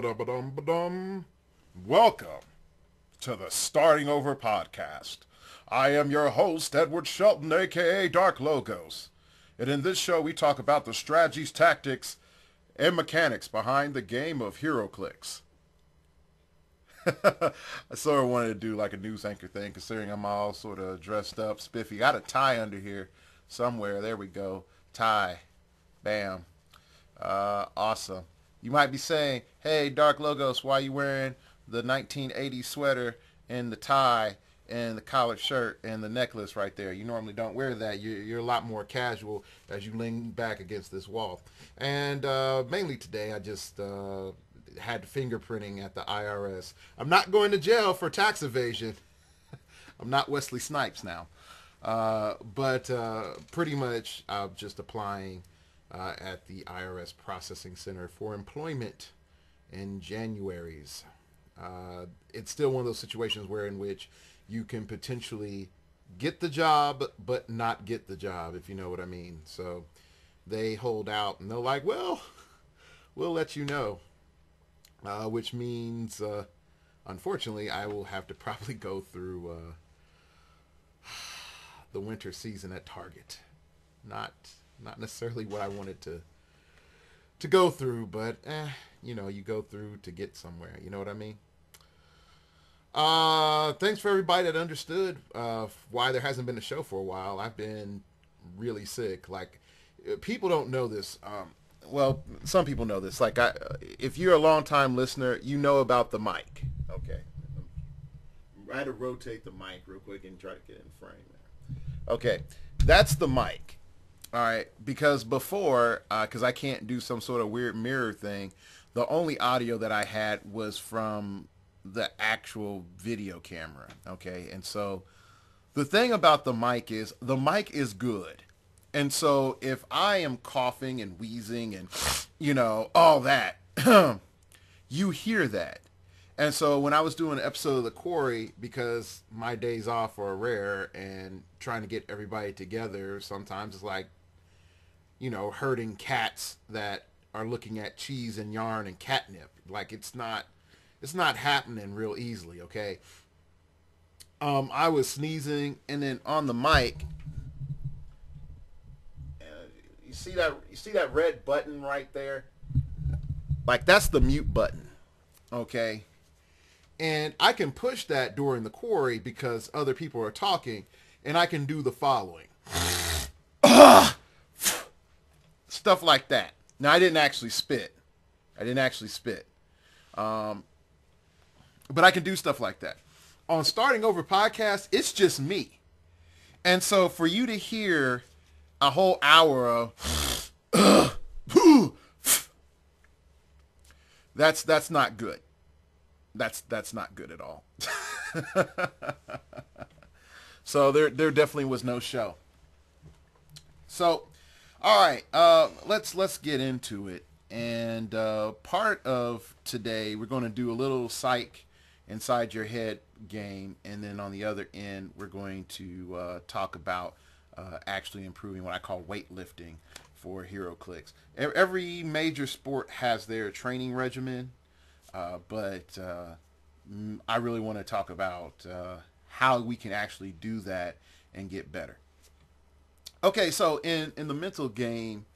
Ba-da-ba-dum-ba-dum. Welcome to the Starting Over podcast. I am your host, Edward Shelton, aka Dark Logos. And in this show, we talk about the strategies, tactics, and mechanics behind the game of heroclix. I sort of wanted to do like a news anchor thing, considering I'm all sort of dressed up, spiffy. Got a tie under here somewhere. There we go. Tie. Bam. Awesome. You might be saying, hey, Dark Logos, why are you wearing the 1980s sweater and the tie and the collared shirt and the necklace right there? You normally don't wear that. You're a lot more casual as you lean back against this wall. And mainly today, I just had fingerprinting at the IRS. I'm not going to jail for tax evasion. I'm not Wesley Snipes now. But pretty much I'm just applying at the IRS Processing Center for employment in January's. It's still one of those situations where in which you can potentially get the job but not get the job, if you know what I mean. So they hold out and they're like, well, we'll let you know, which means unfortunately I will have to probably go through the winter season at Target. Not necessarily what I wanted to go through, but you know, you go through to get somewhere. You know what I mean? Thanks for everybody that understood why there hasn't been a show for a while. I've been really sick. Like, people don't know this. Well, some people know this. Like, if you're a long-time listener, you know about the mic. Okay. I had to rotate the mic real quick and try to get in frame there. Okay. That's the mic. All right, because before, because I can't do some sort of weird mirror thing, the only audio that I had was from the actual video camera, okay? And so the thing about the mic is good. And so if I am coughing and wheezing and, you know, all that, you hear that. And so when I was doing an episode of The Quarry, because my days off are rare and trying to get everybody together, sometimes it's like, you know, herding cats that are looking at cheese and yarn and catnip. Like, it's not happening real easily, okay? I was sneezing, and then on the mic, you see that red button right there? Like, that's the mute button, okay? And I can push that during the quarry because other people are talking, and I can do the following. Stuff like that. Now, I didn't actually spit. But I can do stuff like that. On Starting Over podcast, it's just me. And so for you to hear a whole hour of that's not good. That's not good at all. So there definitely was no show. So all right, let's get into it. And part of today, we're going to do a little psych inside your head game. And then on the other end, we're going to talk about actually improving what I call weightlifting for heroclix. Every major sport has their training regimen, but I really want to talk about how we can actually do that and get better. Okay, so in the mental game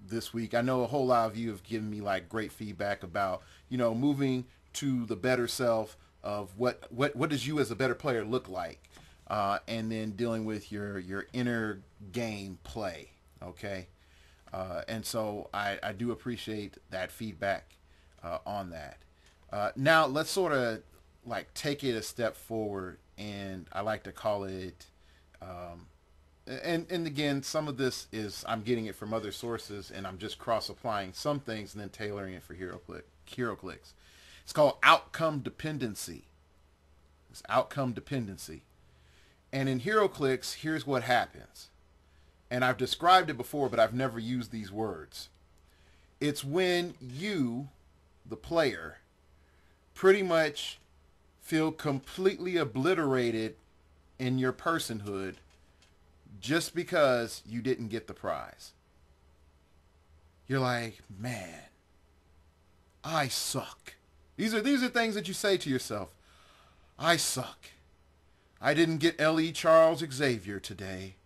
this week, I know a whole lot of you have given me like great feedback about, you know, moving to the better self of what does you as a better player look like, and then dealing with your inner game play, okay? And so I do appreciate that feedback on that. Now let's sort of like take it a step forward, and I like to call it and again, some of this is I'm getting it from other sources, and I'm just cross-applying some things and then tailoring it for heroclix. It's called outcome dependency. It's outcome dependency. And in heroclix, here's what happens. And I've described it before, but I've never used these words. It's when you, the player, pretty much feel completely obliterated in your personhood just because you didn't get the prize. You're like, man, I suck. These are things that you say to yourself. I suck. I didn't get L.E. Charles Xavier today.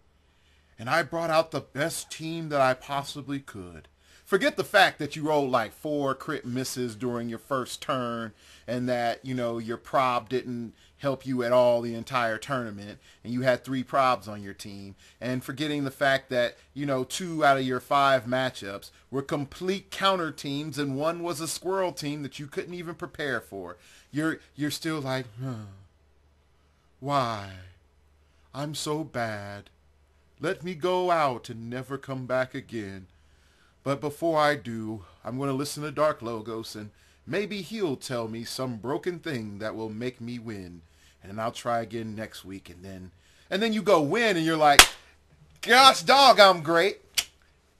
And I brought out the best team that I possibly could. Forget the fact that you rolled like 4 crit misses during your first turn and that, your prob didn't help you at all the entire tournament and you had 3 probs on your team. And forgetting the fact that, 2 out of your 5 matchups were complete counter teams and one was a squirrel team that you couldn't even prepare for. You're still like, why? I'm so bad. Let me go out and never come back again. But before I do, I'm going to listen to Dark Logos and maybe he'll tell me some broken thing that will make me win. And then I'll try again next week. And then you go win and you're like, gosh dog, I'm great.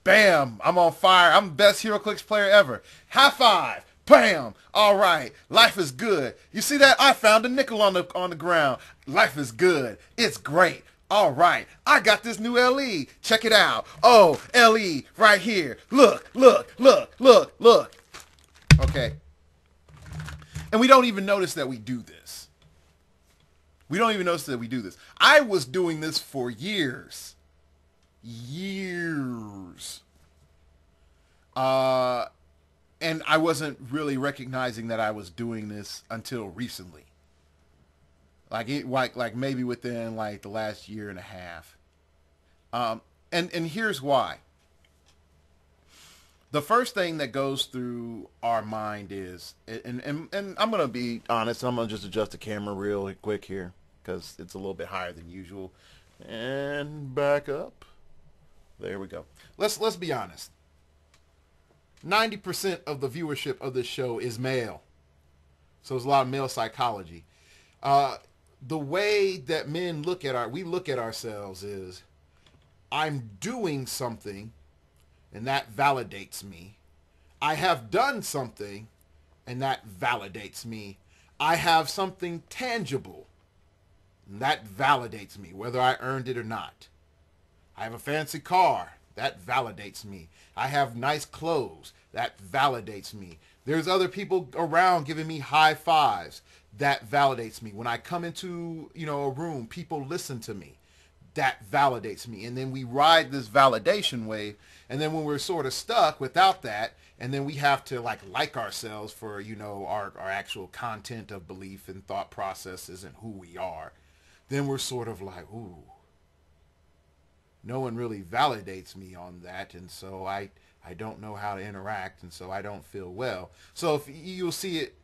Bam, I'm on fire. I'm the best heroclix player ever. High five. Bam. All right. Life is good. You see that? I found a nickel on the ground. Life is good. It's great. All right, I got this new LE. Check it out. Oh, LE right here. Look. Okay. And we don't even notice that we do this. I was doing this for years. And I wasn't really recognizing that I was doing this until recently. Like maybe within like the last year and a half. And here's why. The first thing that goes through our mind is, and I'm going to be honest, I'm going to just adjust the camera real quick here because it's a little bit higher than usual. And back up. There we go. Let's be honest. 90% of the viewership of this show is male. So there's a lot of male psychology. The way that men look at ourselves is, I'm doing something and that validates me. I have done something and that validates me. I have something tangible and that validates me, whether I earned it or not. I have a fancy car. That validates me. I have nice clothes. That validates me. There's other people around giving me high fives. That validates me. When I come into, a room, people listen to me. That validates me. And then we ride this validation wave. And then when we're sort of stuck without that, and then we have to like ourselves for, our actual content of belief and thought processes and who we are, then we're sort of like, ooh, no one really validates me on that. And so I don't know how to interact. And so I don't feel well. So if you'll see it,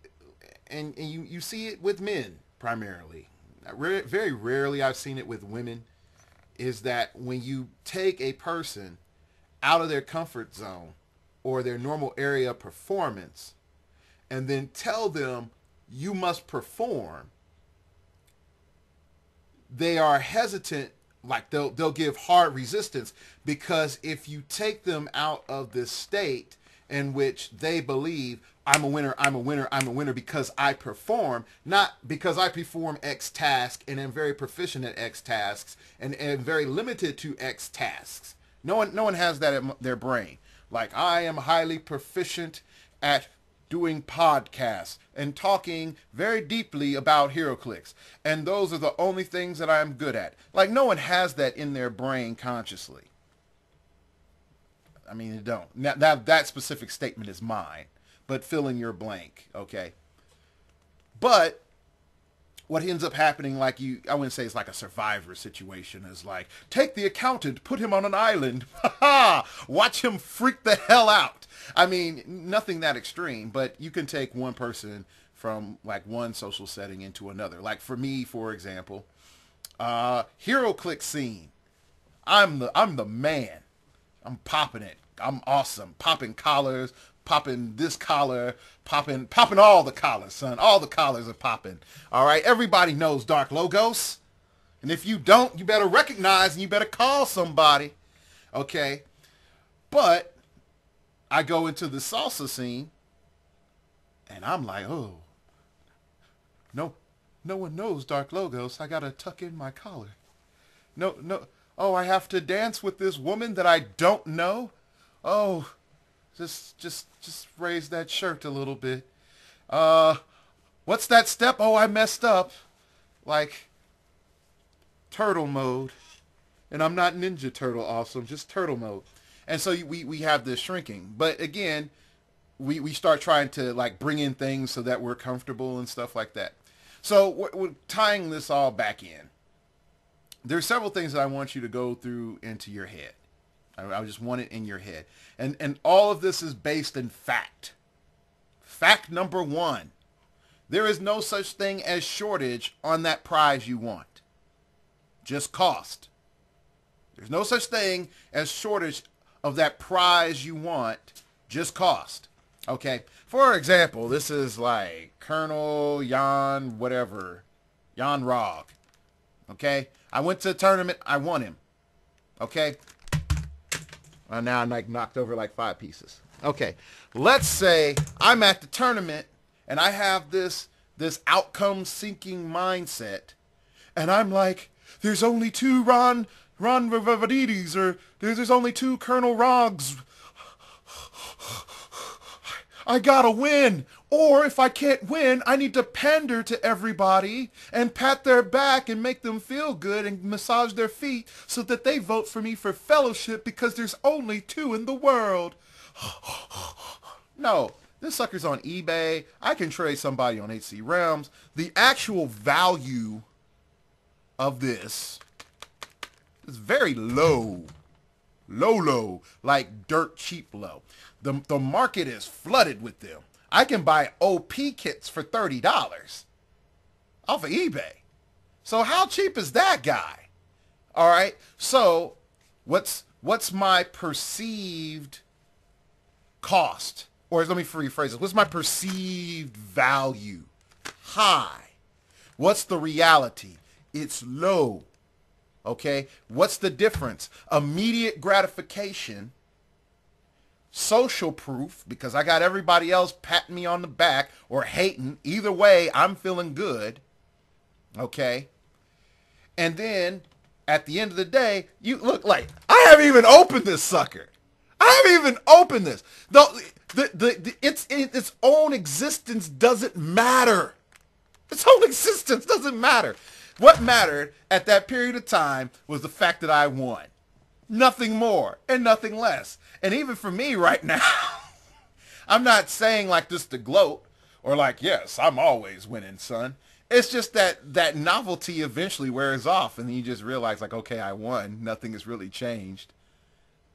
and you see it with men primarily. Very rarely I've seen it with women, is that when you take a person out of their comfort zone or their normal area of performance and then tell them you must perform, they are hesitant, like they'll give hard resistance, because if you take them out of this state in which they believe, I'm a winner because I perform, not because I perform X task and am very proficient at X tasks and very limited to X tasks. No one has that in their brain. Like, I am highly proficient at doing podcasts and talking very deeply about heroclix, and those are the only things that I'm good at. Like, no one has that in their brain consciously. I mean, you don't. That specific statement is mine, but fill in your blank, okay? But what ends up happening, I wouldn't say it's like a Survivor situation, is like, take the accountant, put him on an island, watch him freak the hell out. I mean, nothing that extreme, but you can take one person from one social setting into another. Like for me, for example, heroclix scene. I'm the man. I'm popping it. I'm awesome. Popping collars, popping this collar, popping all the collars, son. All the collars are popping. All right, everybody knows Dark Logos. And if you don't, you better recognize and you better call somebody. Okay? But I go into the salsa scene and I'm like, oh, no one knows Dark Logos. I gotta tuck in my collar. No. Oh, I have to dance with this woman that I don't know? Oh, Just raise that shirt a little bit. What's that step? Oh, I messed up. Like, turtle mode. And I'm not Ninja Turtle awesome, just turtle mode. And so we have this shrinking. But again, we start trying to like bring in things so that we're comfortable and stuff like that. So we're tying this all back in. There's several things that I want you to go through into your head. I just want it in your head. And all of this is based in fact. Fact number one. There is no such thing as shortage on that prize you want. Just cost. There's no such thing as shortage of that prize you want. Just cost. Okay. For example, this is like Colonel Jan whatever. Jan Rog. Okay. I went to a tournament. I won him. Okay. Well, now I'm like knocked over like 5 pieces. Okay. Let's say I'm at the tournament and I have this outcome seeking mindset. And I'm like, there's only 2 Ron Vavadidis, or there's only 2 Colonel Rogs. I gotta win. Or if I can't win, I need to pander to everybody and pat their back and make them feel good and massage their feet so that they vote for me for fellowship because there's only 2 in the world. No, this sucker's on eBay. I can trade somebody on HC Realms. The actual value of this is very low. Low, like dirt cheap low. The market is flooded with them. I can buy OP kits for $30 off of eBay. So how cheap is that guy? All right. So what's my perceived cost? Or let me rephrase this. What's my perceived value? High. What's the reality? It's low. Okay. What's the difference? Immediate gratification. Social proof, because I got everybody else patting me on the back or hating. Either way, I'm feeling good. Okay. And then at the end of the day, you look like I haven't even opened this sucker. I haven't even opened this. Its own existence doesn't matter. Its own existence doesn't matter. What mattered at that period of time was the fact that I won. Nothing more and nothing less. And even for me right now, I'm not saying like this to gloat or like, yes, I'm always winning, son. It's just that novelty eventually wears off and you just realize like, okay, I won. Nothing has really changed.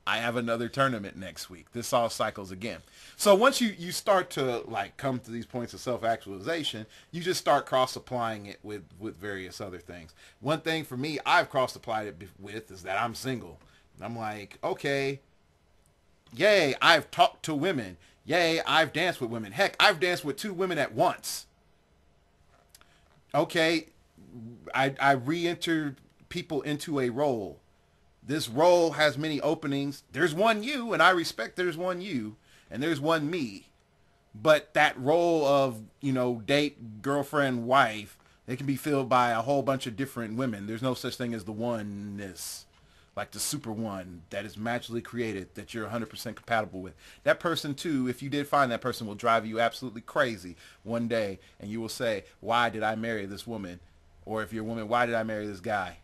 I have another tournament next week. This all cycles again. So once you start to like come to these points of self-actualization, you just start cross-applying it with various other things. One thing for me, I've cross-applied it with is that I'm single. I'm like, okay, yay, I've talked to women. Yay, I've danced with women. Heck, I've danced with 2 women at once. Okay, I re-enter people into a role. This role has many openings. There's one you, and I respect there's one you, and there's one me. But that role of, date, girlfriend, wife, it can be filled by a whole bunch of different women. There's no such thing as the oneness. Like the super one that is magically created that you're 100% compatible with. That person too, if you did find that person, will drive you absolutely crazy one day. And you will say, why did I marry this woman? Or if you're a woman, why did I marry this guy?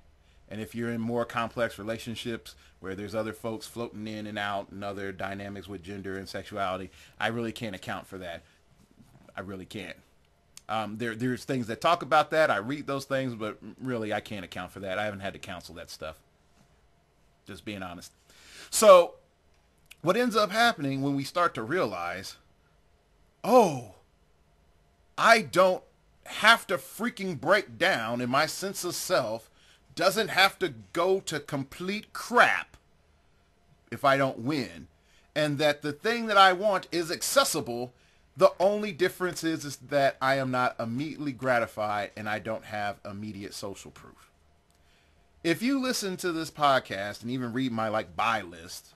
And if you're in more complex relationships where there's other folks floating in and out and other dynamics with gender and sexuality, I really can't account for that. I really can't. There's things that talk about that. I read those things, but really I can't account for that. I haven't had to counsel that stuff. Just being honest. So what ends up happening when we start to realize, oh, I don't have to freaking break down and my sense of self doesn't have to go to complete crap if I don't win. And that the thing that I want is accessible. The only difference is that I am not immediately gratified and I don't have immediate social proof. If you listen to this podcast and even read my buy list,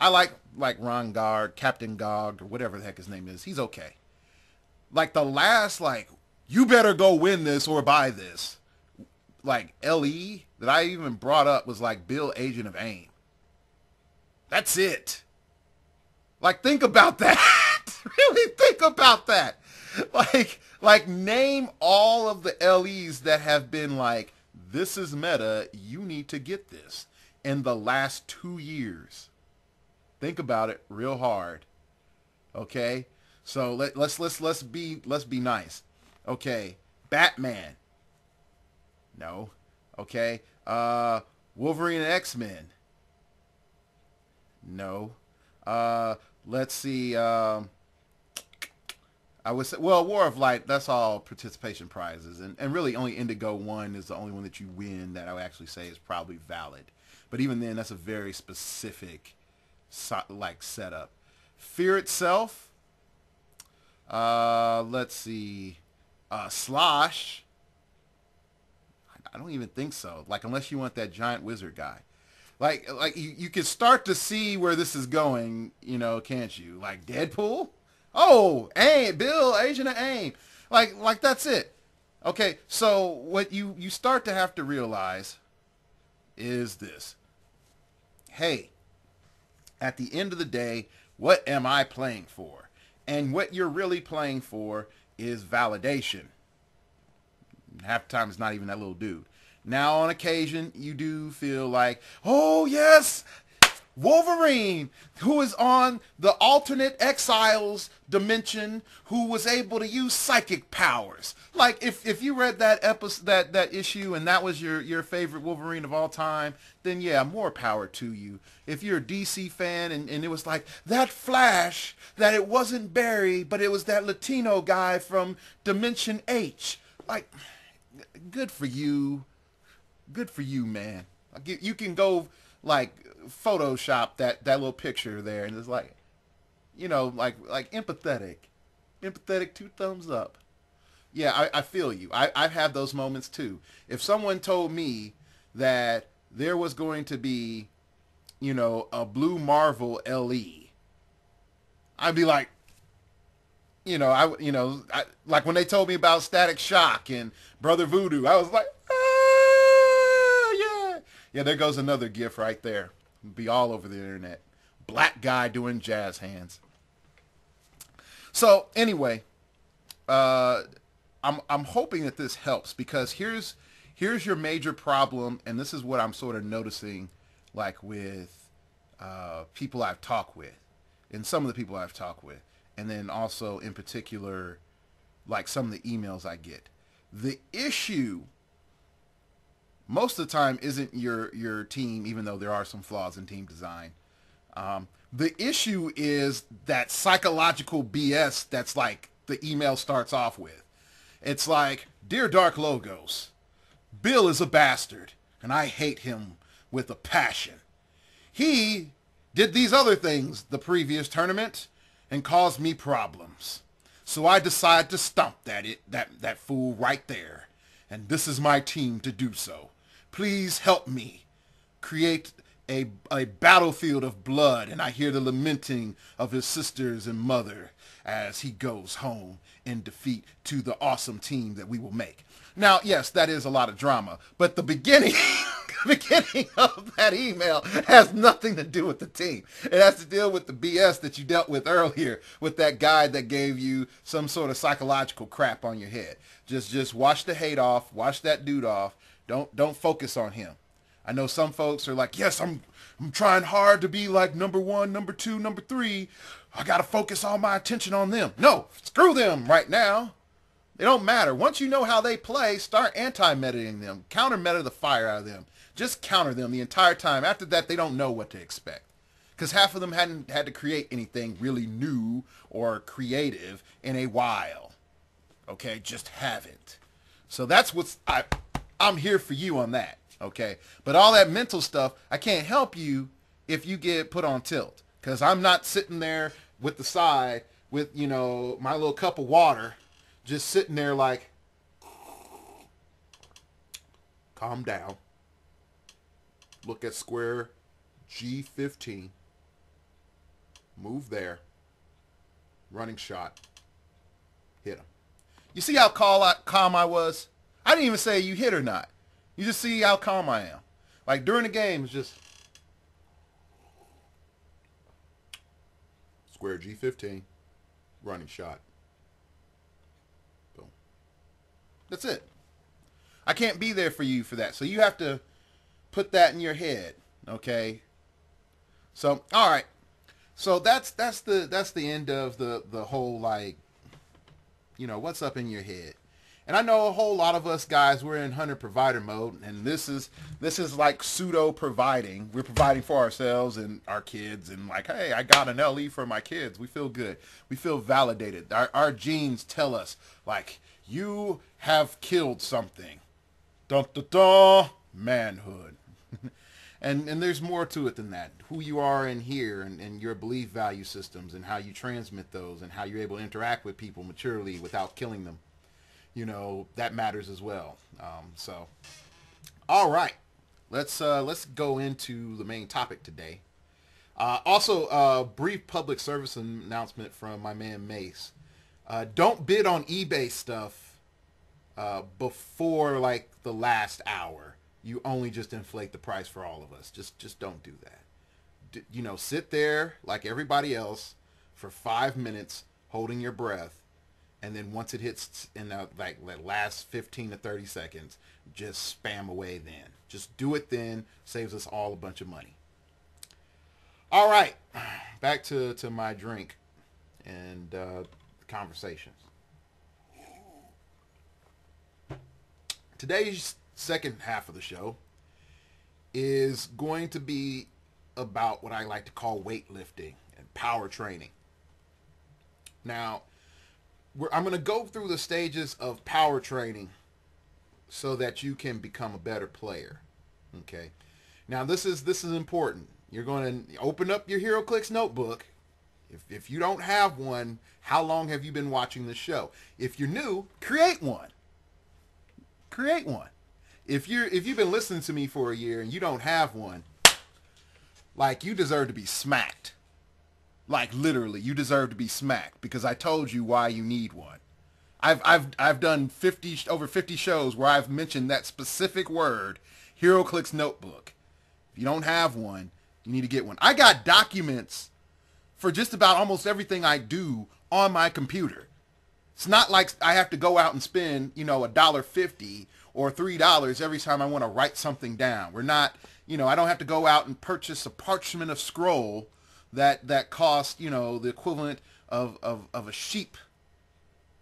I like Ron Gard, Captain Gog, or whatever the heck his name is. He's okay. Like the last you better go win this or buy this. LE that I even brought up was Bill Agent of AIM. That's it. Like, think about that. Really think about that. Like name all of the LEs that have been like, this is meta, you need to get this in the last 2 years. Think about it real hard. Okay? So let's be nice. Okay. Batman. No. Okay. Wolverine and X-Men. No. Let's see. I would say, well, War of Light, that's all participation prizes. And really only Indigo 1 is the only one that you win that I would actually say is probably valid. But even then, that's a very specific like setup. Fear itself. Let's see. Slosh. I don't even think so. Like, unless you want that giant wizard guy. Like you can start to see where this is going, you know, can't you? Like Deadpool? Oh, AIM, Bill, Agent of AIM. Like that's it. Okay, so what you start to have to realize is this. Hey, at the end of the day, what am I playing for? And what you're really playing for is validation. Half the time it's not even that little dude. Now, on occasion, you do feel like, oh, yes, Wolverine, who is on the alternate Exiles dimension, who was able to use psychic powers. Like, if you read that episode, that issue, and that was your favorite Wolverine of all time, then yeah, more power to you. If you're a DC fan and it was like, that Flash, that it wasn't Barry, but it was that Latino guy from Dimension H. Like, good for you. Good for you, man. You can go, like, Photoshop that little picture there, and it's like, you know, like empathetic. Empathetic, 2 thumbs up. Yeah, I feel you. I've had those moments, too. If someone told me that there was going to be, you know, a Blue Marvel LE, I'd be like, like when they told me about Static Shock and Brother Voodoo, I was like, yeah, there goes another GIF right there. It'll be all over the internet. Black guy doing jazz hands. So anyway, I'm hoping that this helps, because here's your major problem, and this is what I'm sort of noticing, like with people I've talked with, and some of the people I've talked with, and then also in particular, like some of the emails I get. The issue most of the time isn't your team, even though there are some flaws in team design. The issue is that psychological BS that's like the email starts off with. It's like, Dear Dark Logos, Bill is a bastard, and I hate him with a passion. He did these other things the previous tournament and caused me problems. So I decided to stomp that fool right there. And this is my team to do so. Please help me create a battlefield of blood, and I hear the lamenting of his sisters and mother as he goes home in defeat to the awesome team that we will make. Now, yes, that is a lot of drama, but the beginning of that email has nothing to do with the team. It has to deal with the BS that you dealt with earlier with that guy that gave you some sort of psychological crap on your head. Just wash the hate off, wash that dude off. Don't focus on him. I know some folks are like, yes, I'm trying hard to be like number 1, number 2, number 3. I got to focus all my attention on them. No, screw them right now. They don't matter. Once you know how they play, start anti-metaing them. Counter-meta the fire out of them. Just counter them the entire time. After that, they don't know what to expect. Because half of them hadn't had to create anything really new or creative in a while. Okay, just haven't. So that's what's... I'm here for you on that, okay? But all that mental stuff, I can't help you if you get put on tilt. Because I'm not sitting there with the side with, you know, my little cup of water, just sitting there like, calm down. Look at square G15. Move there. Running shot. Hit him. You see how calm I was? I didn't even say you hit or not. You just see how calm I am. Like during the game, it's just Square G15. Running shot. Boom. That's it. I can't be there for you for that. So you have to put that in your head. Okay. So, all right. So that's the end of the whole, like, you know, what's up in your head. And I know a whole lot of us guys, we're in hunter provider mode, and this is like pseudo providing. We're providing for ourselves and our kids, and like, hey, I got an LE for my kids. We feel good. We feel validated. Our genes tell us, like, you have killed something. Dun dun dun. Manhood. And there's more to it than that. Who you are in here, and your belief value systems, and how you transmit those, and how you're able to interact with people maturely without killing them. You know, that matters as well. So, all right, let's go into the main topic today. Also, a brief public service announcement from my man Mace. Don't bid on eBay stuff before like the last hour. You only just inflate the price for all of us. Just don't do that. You know, sit there like everybody else for 5 minutes holding your breath. And then once it hits in the last 15 to 30 seconds, just spam away then. Just do it then. Saves us all a bunch of money. All right. Back to my drink and conversations. Today's second half of the show is going to be about what I like to call weightlifting and power training. Now, I'm going to go through the stages of power training so that you can become a better player. Okay. Now, this is important. You're going to open up your heroclix notebook. If you don't have one, how long have you been watching this show? If you're new, create one. Create one. If you've been listening to me for a year and you don't have one, like, you deserve to be smacked. Like, literally, you deserve to be smacked because I told you why you need one. I've done over 50 shows where I've mentioned that specific word, heroclix notebook. If you don't have one, you need to get one. I got documents for just about almost everything I do on my computer. It's not like I have to go out and spend, you know, $1.50 or $3 every time I want to write something down. We're not, you know, I don't have to go out and purchase a parchment of scroll that cost, you know, the equivalent of a sheep,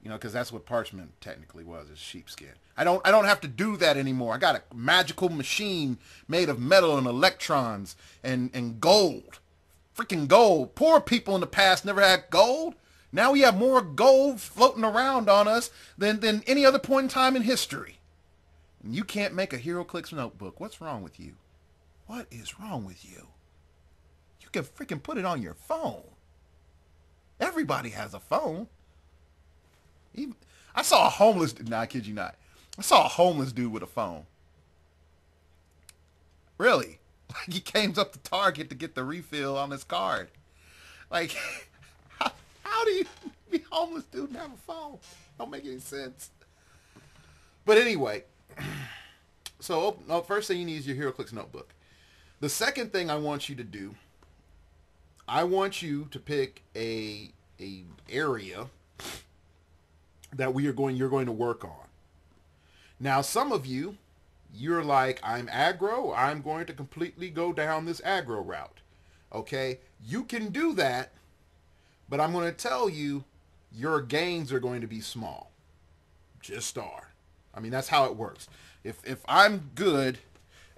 you know, because that's what parchment technically was, is sheepskin. I don't have to do that anymore. I got a magical machine made of metal and electrons and gold, freaking gold. Poor people in the past never had gold. Now we have more gold floating around on us than any other point in time in history. And you can't make a heroclix notebook. What's wrong with you? What is wrong with you? You can freaking put it on your phone. Everybody has a phone. Even, I saw a homeless... Nah, I kid you not. I saw a homeless dude with a phone. Really? Like, he came up to Target to get the refill on his card. Like... How do you be homeless, dude, and have a phone? Don't make any sense. But anyway, so first thing you need is your heroclix notebook. The second thing I want you to do, I want you to pick a area that you're going to work on. Now, some of you, you're like, I'm aggro. I'm going to completely go down this aggro route. Okay, you can do that. But I'm going to tell you, your gains are going to be small. Just are. I mean, that's how it works. If I'm good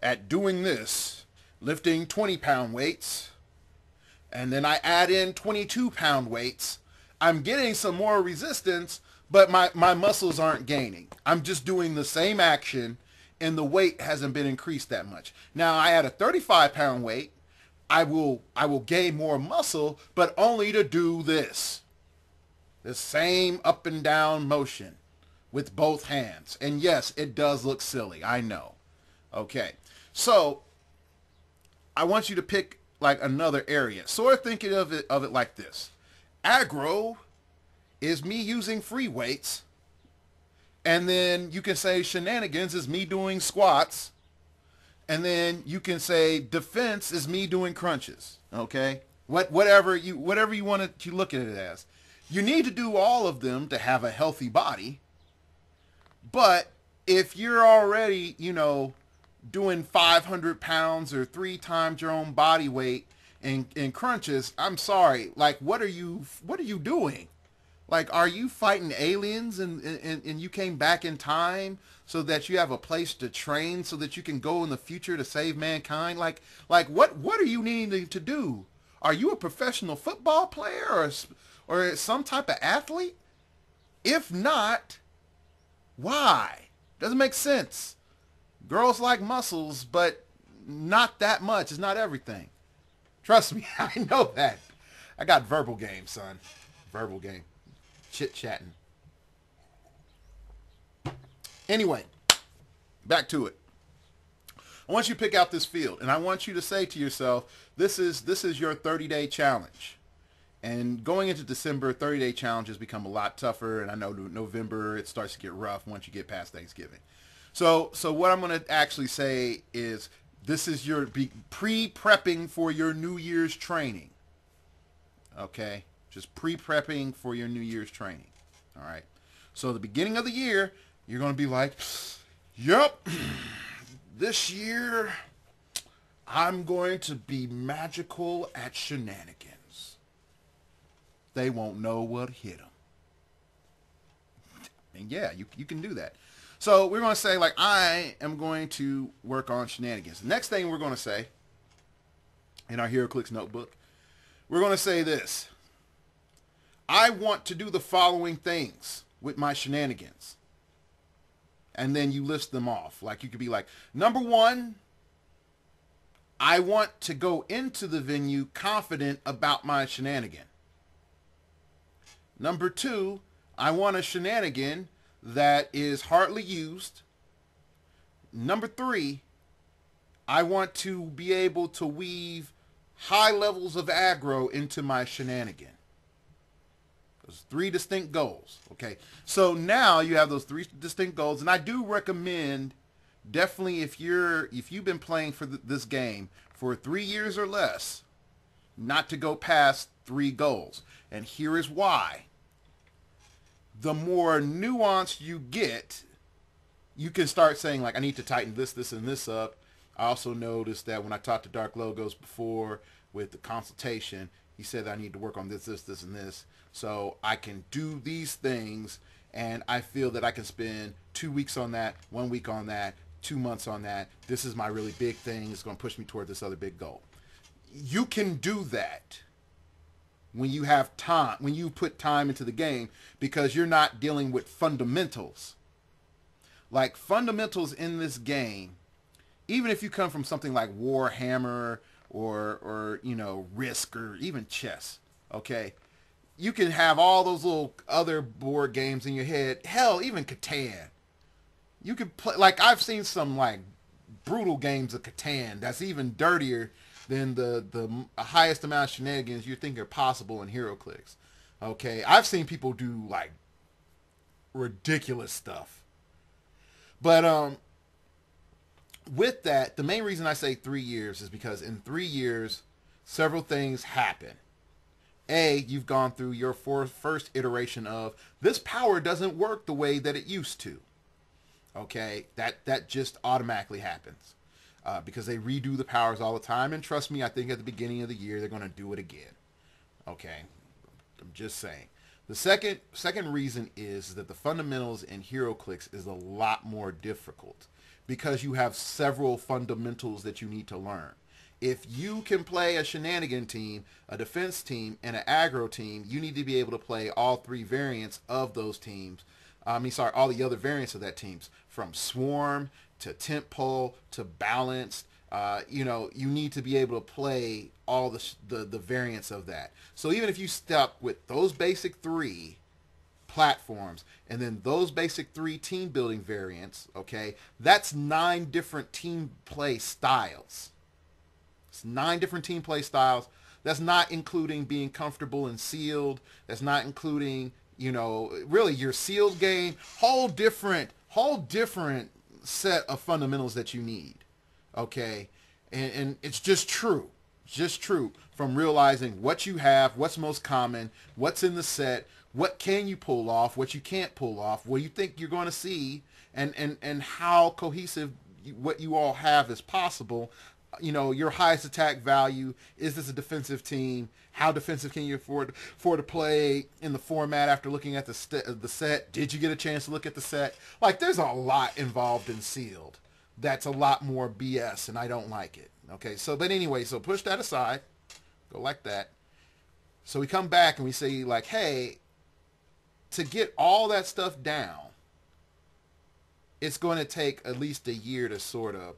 at doing this, lifting 20-pound weights, and then I add in 22-pound weights, I'm getting some more resistance, but my muscles aren't gaining. I'm just doing the same action, and the weight hasn't been increased that much. Now, I add a 35-pound weight, I will gain more muscle, but only to do this. The same up and down motion with both hands. And yes, it does look silly. I know. Okay. So I want you to pick like another area. Sort of thinking of it like this. Aggro is me using free weights. And then you can say shenanigans is me doing squats. And then you can say defense is me doing crunches. Okay? whatever you want to look at it as. You need to do all of them to have a healthy body. But if you're already, doing 500 pounds or 3 times your own body weight in crunches, I'm sorry. Like, what are you doing? Like, are you fighting aliens and you came back in time so that you have a place to train so that you can go in the future to save mankind? Like what are you needing to do? Are you a professional football player or some type of athlete? If not, why? Doesn't make sense. Girls like muscles, but not that much. It's not everything. Trust me, I know that. I got verbal game, son. Verbal game. Chit-chatting. Anyway, back to it. I want you to pick out this field, and I want you to say to yourself, this is your 30-day challenge. And going into December, 30-day challenges become a lot tougher, and I know November it starts to get rough once you get past Thanksgiving. So what I'm going to actually say is this is your pre-prepping for your New Year's training. Okay? Just pre-prepping for your New Year's training. All right? So the beginning of the year, you're going to be like, yep, this year I'm going to be magical at shenanigans. They won't know what hit them. And yeah, you can do that. So we're going to say, like, I am going to work on shenanigans. The next thing we're going to say in our heroclix notebook, we're going to say this. I want to do the following things with my shenanigans. And then you list them off. Like, you could be like, number 1, I want to go into the venue confident about my shenanigan. Number 2, I want a shenanigan that is hardly used. Number 3, I want to be able to weave high levels of aggro into my shenanigan. Those 3 distinct goals. Okay, so now you have those 3 distinct goals, and I do recommend, definitely, if you've been playing for this game for 3 years or less, not to go past 3 goals. And here is why. The more nuanced you get, you can start saying, like, I need to tighten this, and this up. I also noticed that when I talked to Dark Logos before with the consultation, he said that I need to work on this, and this. So I can do these things, and I feel that I can spend 2 weeks on that, 1 week on that, 2 months on that. This is my really big thing. It's going to push me toward this other big goal. You can do that when you have time, when you put time into the game, because you're not dealing with fundamentals. Like, fundamentals in this game, even if you come from something like Warhammer or Risk or even chess, okay, you can have all those little other board games in your head. Hell, even Catan. You can play, like, I've seen some, like, brutal games of Catan that's even dirtier than the highest amount of shenanigans you think are possible in heroclix. Okay, I've seen people do, like, ridiculous stuff. But with that, the main reason I say 3 years is because in 3 years, several things happen. A, you've gone through your first iteration of this power doesn't work the way that it used to. Okay, that just automatically happens. Because they redo the powers all the time. And trust me, I think at the beginning of the year, they're going to do it again. Okay, I'm just saying. The second reason is that the fundamentals in heroclix is a lot more difficult because you have several fundamentals that you need to learn. If you can play a shenanigan team, a defense team, and an aggro team, you need to be able to play all 3 variants of those teams. All the other variants of that teams, from swarm to tent pole to balanced. You need to be able to play all the variants of that. So even if you stuck with those basic 3 platforms and then those basic 3 team building variants, okay, that's 9 different team play styles. It's 9 different team play styles. That's not including being comfortable and sealed. That's not including, really your sealed game. Whole different set of fundamentals that you need. Okay. And it's just true. just true from realizing what you have, what's most common, what's in the set, what can you pull off, what you can't pull off, what you think you're going to see, and how cohesive what you all have is possible. You know, your highest attack value. Is this a defensive team? How defensive can you afford to play in the format after looking at the set? Did you get a chance to look at the set? Like, there's a lot involved in sealed. That's a lot more BS, and I don't like it. Okay, so but anyway, so push that aside. Go like that. So we come back and we say, like, hey, to get all that stuff down, it's going to take at least a year to sort of,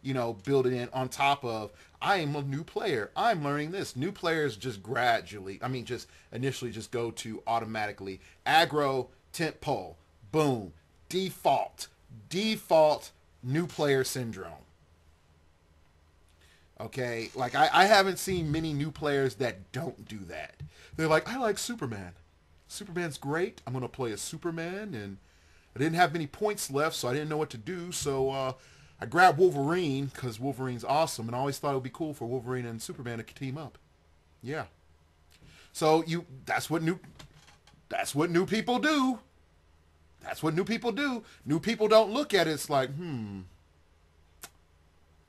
you know, build it in on top of, I am a new player. I'm learning this. New players just gradually, just initially just go to automatically aggro, tent pole, boom, default new player syndrome. Okay, like I haven't seen many new players that don't do that. They're like, I like Superman. Superman's great. I'm going to play as Superman, and I didn't have many points left, so I didn't know what to do, so I grabbed Wolverine because Wolverine's awesome, and I always thought it would be cool for Wolverine and Superman to team up. Yeah. So that's what new people do. That's what new people do. New people don't look at it. It's like,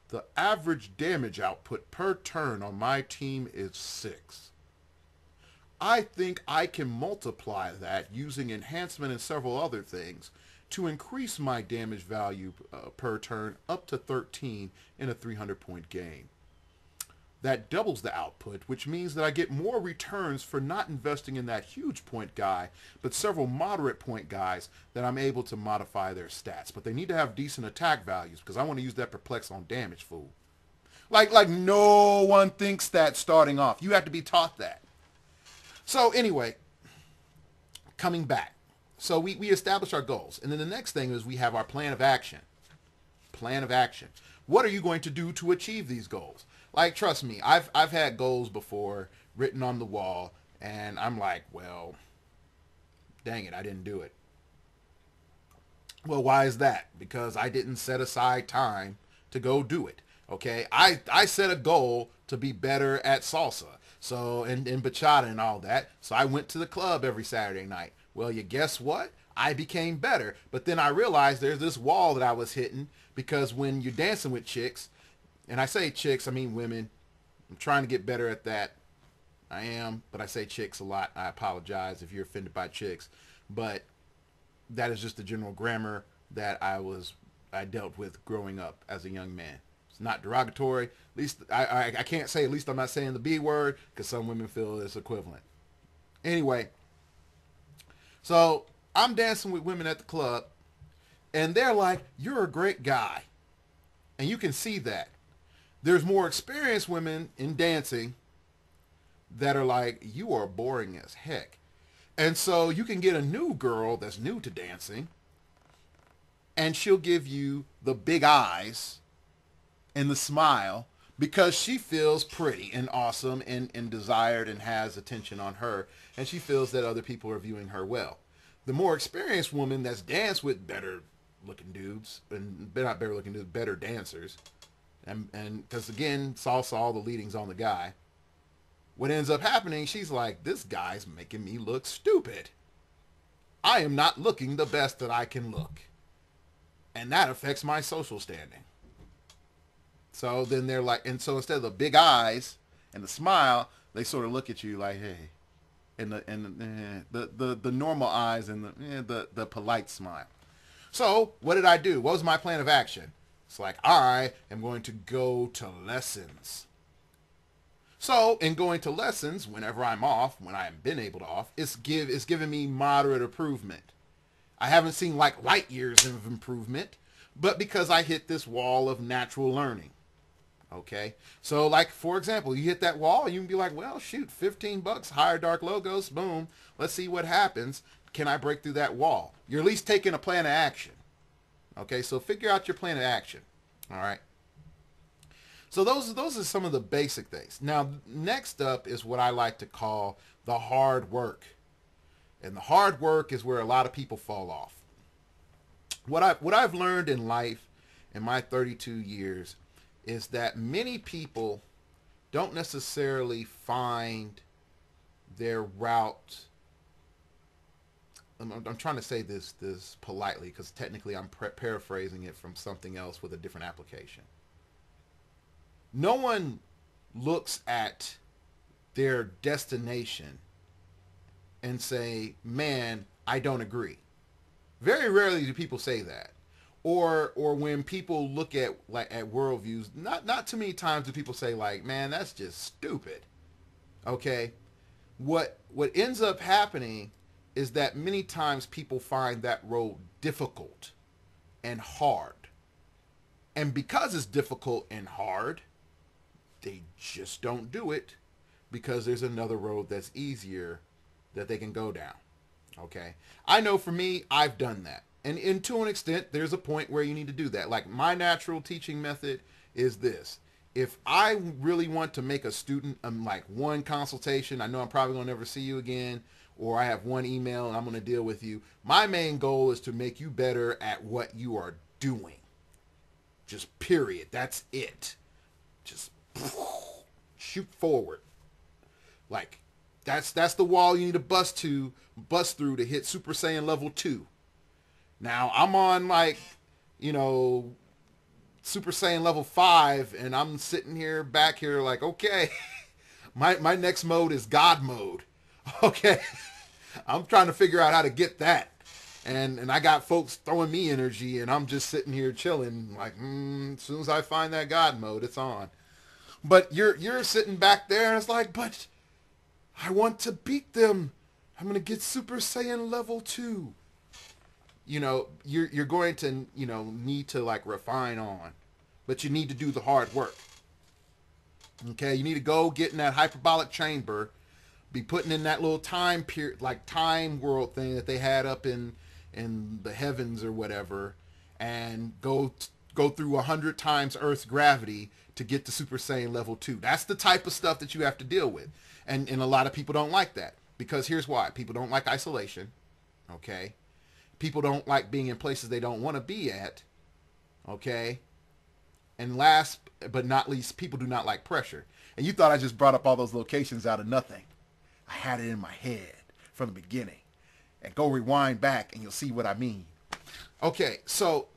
the average damage output per turn on my team is 6. I think I can multiply that using enhancement and several other things to increase my damage value per turn up to 13 in a 300-point game. That doubles the output, which means that I get more returns for not investing in that huge point guy, but several moderate point guys that I'm able to modify their stats. But they need to have decent attack values, because I want to use that perplex on damage, fool. Like no one thinks that starting off. You have to be taught that. So anyway, coming back. So we establish our goals. And then the next thing is we have our plan of action. Plan of action. What are you going to do to achieve these goals? Like, trust me, I've had goals before written on the wall, and I'm like, well, dang it, I didn't do it. Well, why is that? Because I didn't set aside time to go do it. Okay, I set a goal to be better at salsa, so and bachata and all that. So I went to the club every Saturday night. Well, you guess what? I became better, but then I realized there's this wall that I was hitting, because when you're dancing with chicks, and I say chicks, I mean women. I'm trying to get better at that. I am, but I say chicks a lot. I apologize if you're offended by chicks, but that is just the general grammar that I dealt with growing up as a young man. It's not derogatory. At least I can't say, at least I'm not saying the B word, because some women feel it's equivalent. Anyway, so I'm dancing with women at the club, and they're like, you're a great guy. And you can see that. There's more experienced women in dancing that are like, you are boring as heck. And so you can get a new girl that's new to dancing, and she'll give you the big eyes and the smile because she feels pretty and awesome and desired and has attention on her, and she feels that other people are viewing her well. The more experienced woman that's danced with better looking dudes, and not better looking dudes, better dancers, and because again, salsa, all the leading's on the guy. What ends up happening, she's like, this guy's making me look stupid. I am not looking the best that I can look. And that affects my social standing. So then they're like, and so instead of the big eyes and the smile, they sort of look at you like, hey, and the normal eyes and the polite smile. So what did I do? What was my plan of action? It's like, I am going to go to lessons. So in going to lessons, whenever I'm off, when I have been able to off, it's giving me moderate improvement. I haven't seen like light years of improvement, but because I hit this wall of natural learning. Okay, so like, for example, you hit that wall, you can be like, well, shoot, $15, higher dark logos, boom. Let's see what happens. Can I break through that wall? You're at least taking a plan of action. Okay, so figure out your plan of action. All right. So those are some of the basic things. Now, next up is what I like to call the hard work. And the hard work is where a lot of people fall off. What I've learned in life in my 32 years is that many people don't necessarily find their route. I'm trying to say this politely because technically I'm paraphrasing it from something else with a different application. No one looks at their destination and say, man, I don't agree. Very rarely do people say that. Or when people look at worldviews, not too many times do people say like, man, that's just stupid. Okay? What ends up happening is that many times people find that road difficult and hard. And because it's difficult and hard, they just don't do it because there's another road that's easier that they can go down. Okay? I know for me, I've done that. And to an extent, there's a point where you need to do that. Like my natural teaching method is this. If I really want to make a student like one consultation, I know I'm probably going to never see you again, or I have one email and I'm going to deal with you. My main goal is to make you better at what you are doing. Just period. That's it. Just shoot forward. Like that's the wall you need to bust through to hit Super Saiyan level 2. Now I'm on like, Super Saiyan level 5 and I'm sitting here back here like, okay, my next mode is God mode. Okay. I'm trying to figure out how to get that. And I got folks throwing me energy and I'm just sitting here chilling like, as soon as I find that God mode, it's on. But you're sitting back there and it's like, but I want to beat them. I'm going to get Super Saiyan level 2. You're going to, need to like refine on, but you need to do the hard work. Okay. You need to go get in that hyperbolic chamber, be putting in that little time period, like time world thing that they had up in the heavens or whatever, and go through 100 times Earth's gravity to get to Super Saiyan level 2. That's the type of stuff that you have to deal with. And a lot of people don't like that because here's why. People don't like isolation. Okay. People don't like being in places they don't want to be at. Okay. And last but not least, people do not like pressure. And you thought I just brought up all those locations out of nothing. I had it in my head from the beginning. And go rewind back and you'll see what I mean. Okay, so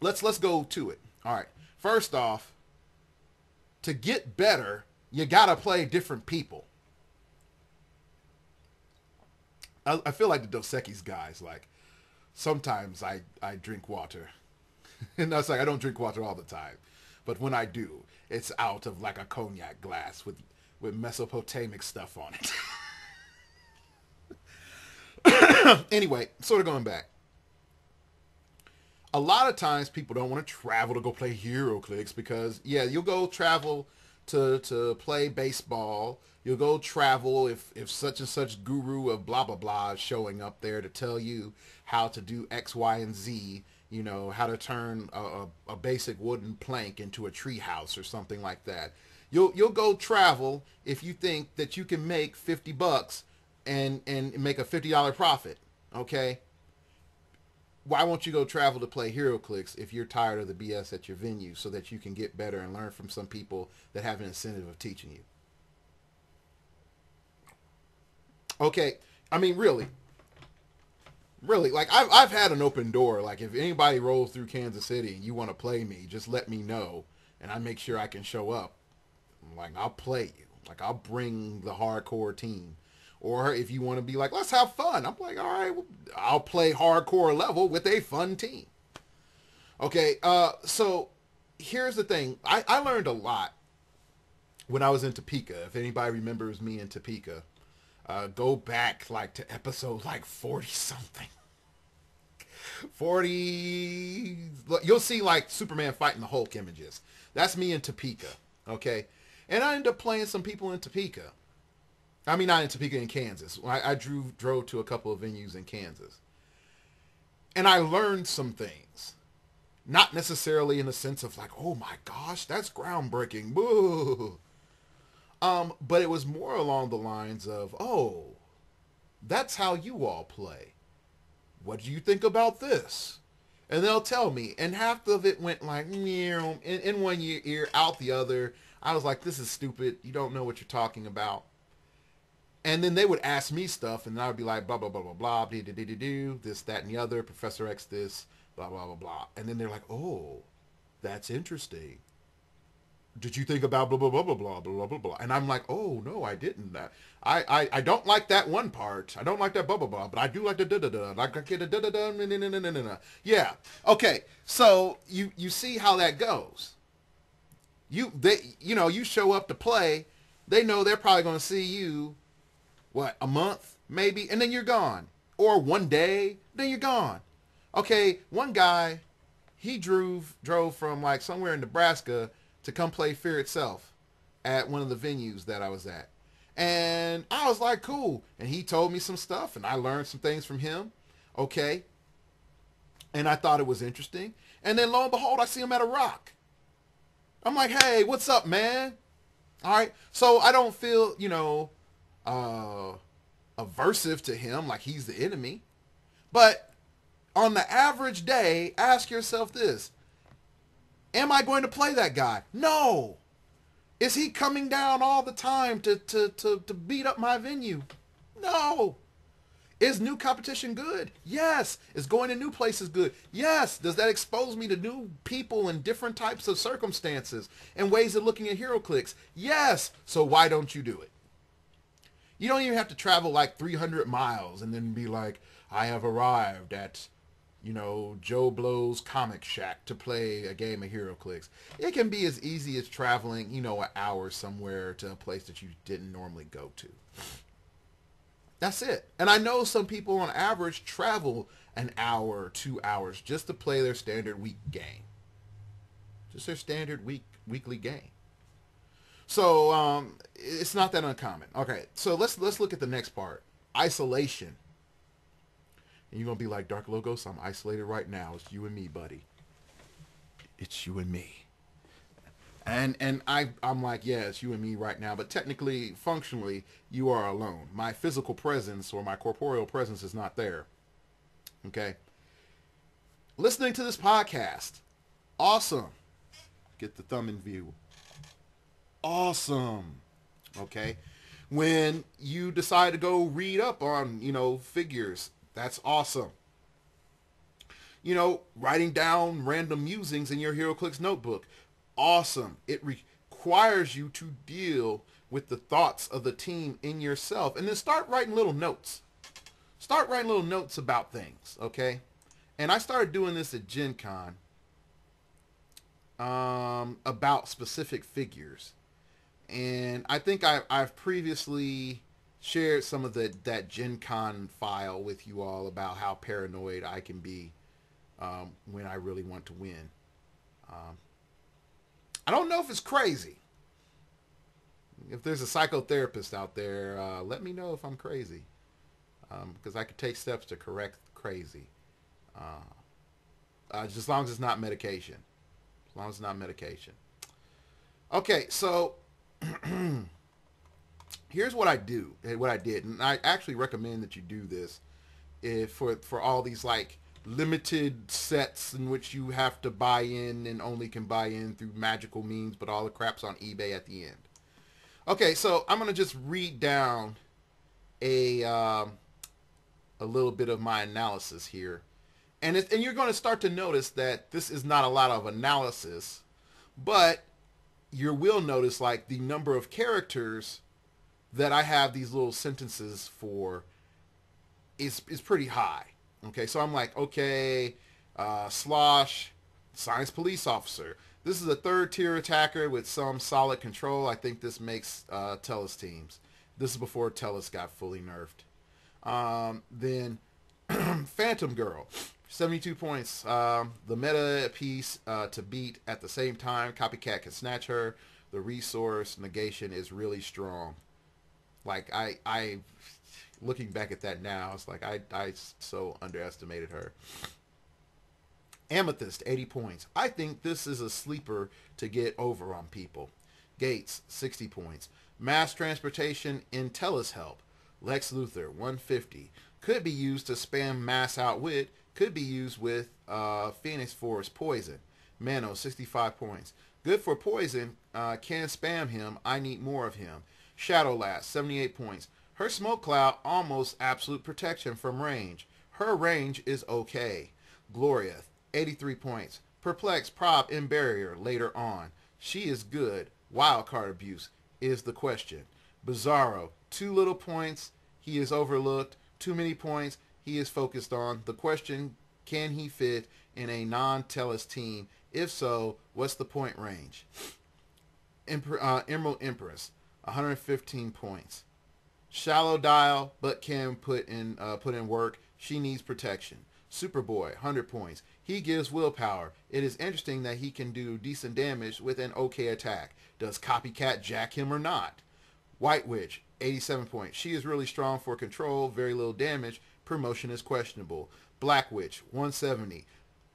let's go to it. All right. First off, to get better, you gotta play different people. I feel like the Dos Equis guys, like, sometimes I drink water. And that's like, I don't drink water all the time. But when I do, it's out of like a cognac glass with Mesopotamic stuff on it. Anyway, sort of going back. A lot of times people don't want to travel to go play heroclix because, yeah, you'll go travel to play baseball. You'll go travel if such and such guru of blah, blah, blah is showing up there to tell you how to do X, Y, and Z, how to turn a basic wooden plank into a tree house or something like that. You'll go travel if you think that you can make $50 and make a $50 profit, okay? Why won't you go travel to play heroclix if you're tired of the BS at your venue so that you can get better and learn from some people that have an incentive of teaching you? Okay, I mean, really, like I've had an open door. Like if anybody rolls through Kansas City and you want to play me, just let me know and I make sure I can show up. Like I'll play you. Like I'll bring the hardcore team. Or if you want to be like, let's have fun. I'm like, all right, well, I'll play hardcore level with a fun team. Okay, so here's the thing. I learned a lot when I was in Topeka. If anybody remembers me in Topeka, go back like to episode like 40 something. 40. You'll see like Superman fighting the Hulk images. That's me in Topeka. Okay, and I ended up playing some people in Topeka. I mean, not in Topeka, in Kansas. I drove to a couple of venues in Kansas. And I learned some things. Not necessarily in the sense of like, oh my gosh, that's groundbreaking. Boo. But it was more along the lines of, oh, that's how you all play. What do you think about this? And they'll tell me. And half of it went like, in one ear, out the other. I was like, this is stupid. You don't know what you're talking about. And then they would ask me stuff, and I would be like, blah, blah, blah, blah, blah, do, this, that, and the other, Professor X this, blah, blah, blah, blah. And then they're like, oh, that's interesting. Did you think about blah, blah, blah, blah, blah, blah, blah, blah? And I'm like, oh, no, I didn't. I don't like that one part. I don't like that blah, blah, blah, but I do like the da-da-da. Like, I get a da-da-da, na-na-na-na-na-na. Yeah. Okay. So you see how that goes. You show up to play. They know they're probably going to see you, what, a month, maybe, and then you're gone. Or one day, then you're gone. Okay, one guy, he drove from like somewhere in Nebraska to come play Fear Itself at one of the venues that I was at. And I was like, cool. And he told me some stuff, and I learned some things from him. Okay. And I thought it was interesting. And then lo and behold, I see him at a rock. I'm like, hey, what's up, man? All right. So I don't feel, aversive to him, like he's the enemy. But on the average day, ask yourself this. Am I going to play that guy? No. Is he coming down all the time to beat up my venue? No. Is new competition good? Yes. Is going to new places good? Yes. Does that expose me to new people and different types of circumstances and ways of looking at heroclix? Yes. So why don't you do it? You don't even have to travel like 300 miles and then be like, I have arrived at, Joe Blow's Comic Shack to play a game of heroclix. It can be as easy as traveling, an hour somewhere to a place that you didn't normally go to. That's it. And I know some people on average travel an hour, 2 hours just to play their standard week game. Just their standard weekly game. So it's not that uncommon. Okay, so let's look at the next part. Isolation. And you're going to be like, Dark Logos, I'm isolated right now. It's you and me, buddy. It's you and me. And I'm like, yeah, it's you and me right now. But technically, functionally, you are alone. My physical presence or my corporeal presence is not there. Okay? Listening to this podcast. Awesome. Get the thumb in view. Awesome. Okay? When you decide to go read up on, figures, that's awesome. Writing down random musings in your heroclix notebook. Awesome. It requires you to deal with the thoughts of the team in yourself. And then start writing little notes. Start writing little notes about things, okay? And I started doing this at Gen Con about specific figures. And I think I've previously shared some of that Gen Con file with you all about how paranoid I can be when I really want to win. I don't know if it's crazy. If there's a psychotherapist out there, let me know if I'm crazy. Because I could take steps to correct crazy. Just as long as it's not medication. As long as it's not medication. Okay, so here's what I do, what I did, and I actually recommend that you do this for all these like limited sets in which you have to buy in and only can buy in through magical means, but all the crap's on eBay at the end. Okay, so I'm gonna just read down a little bit of my analysis here, and you're going to start to notice that this is not a lot of analysis, but you will notice like the number of characters that I have these little sentences for is pretty high. Okay, so I'm like, okay, Slosh, Science Police Officer. This is a third tier attacker with some solid control. I think this makes Tellus teams. This is before Tellus got fully nerfed. Then Phantom Girl, 72 points. The meta piece to beat at the same time. Copycat can snatch her. The resource negation is really strong. Like I looking back at that now, it's like I so underestimated her. Amethyst, 80 points. I think this is a sleeper to get over on people. Gates, 60 points. Mass transportation in Tellus help. Lex Luthor, 150. Could be used to spam mass outwit. Could be used with Phoenix Force poison. Mano, 65 points. Good for poison. Can spam him. I need more of him. Shadow Last, 78 points. Her smoke cloud, almost absolute protection from range. Her range is okay. Gloria, 83 points. Perplex, prop, and barrier later on. She is good. Wildcard abuse is the question. Bizarro, 2 little points. He is overlooked. Too many points. He is focused on. The question, can he fit in a non-Tellus team? If so, what's the point range? Emerald Empress, 115 points. Shallow dial, but can put in work. She needs protection. Superboy, 100 points. He gives willpower. It is interesting that he can do decent damage with an okay attack. Does Copycat jack him or not? White Witch, 87 points. She is really strong for control, very little damage. Promotion is questionable. Black Witch, 170.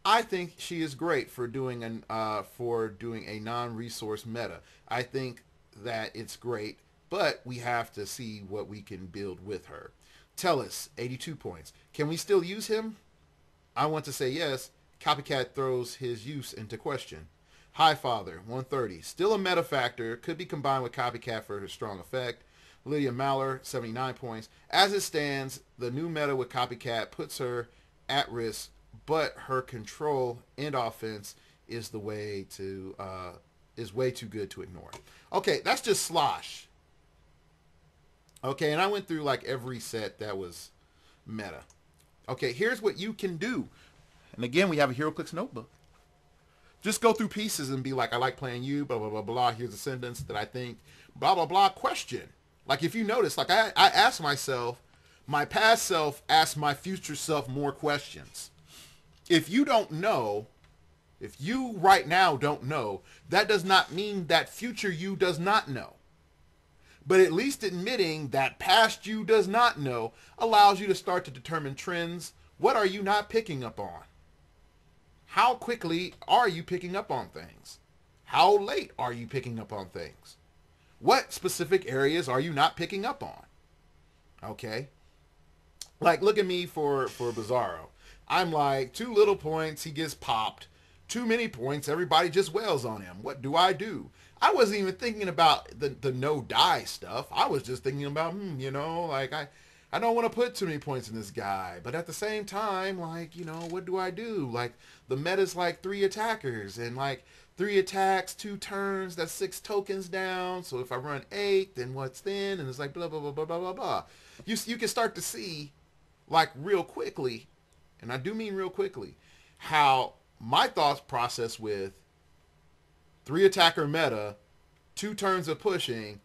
I think she is great for doing a non-resource meta. I think that it's great, but we have to see what we can build with her. Tellus, 82 points. Can we still use him? I want to say yes. Copycat throws his use into question. Highfather, 130. Still a meta factor. Could be combined with Copycat for his strong effect. Lydia Maller, 79 points. As it stands, the new meta with Copycat puts her at risk, but her control and offense is way too good to ignore. Okay, that's just slosh. Okay, and I went through like every set that was meta. Okay, here's what you can do. And again, we have a heroclix notebook. Just go through pieces and be like, I like playing you, blah, blah, blah, blah. Here's a sentence that I think, blah, blah, blah, question. Like if you notice, like I asked myself, my past self asked my future self more questions. If you don't know, if you right now don't know, that does not mean that future you does not know. But at least admitting that past you does not know allows you to start to determine trends. What are you not picking up on? How quickly are you picking up on things? How late are you picking up on things? What specific areas are you not picking up on? Okay. Like, look at me for Bizarro. I'm like, 2 little points, he gets popped. Too many points, everybody just wails on him. What do? I wasn't even thinking about the no die stuff. I was just thinking about, like I don't want to put too many points in this guy. But at the same time, like, what do? Like, the meta's like 3 attackers and like 3 attacks, 2 turns, that's 6 tokens down. So if I run 8, then what's then? And it's like blah, blah, blah, blah, blah, blah, blah. You can start to see, like, real quickly, and I do mean real quickly, how my thoughts process with 3 attacker meta, 2 turns of pushing,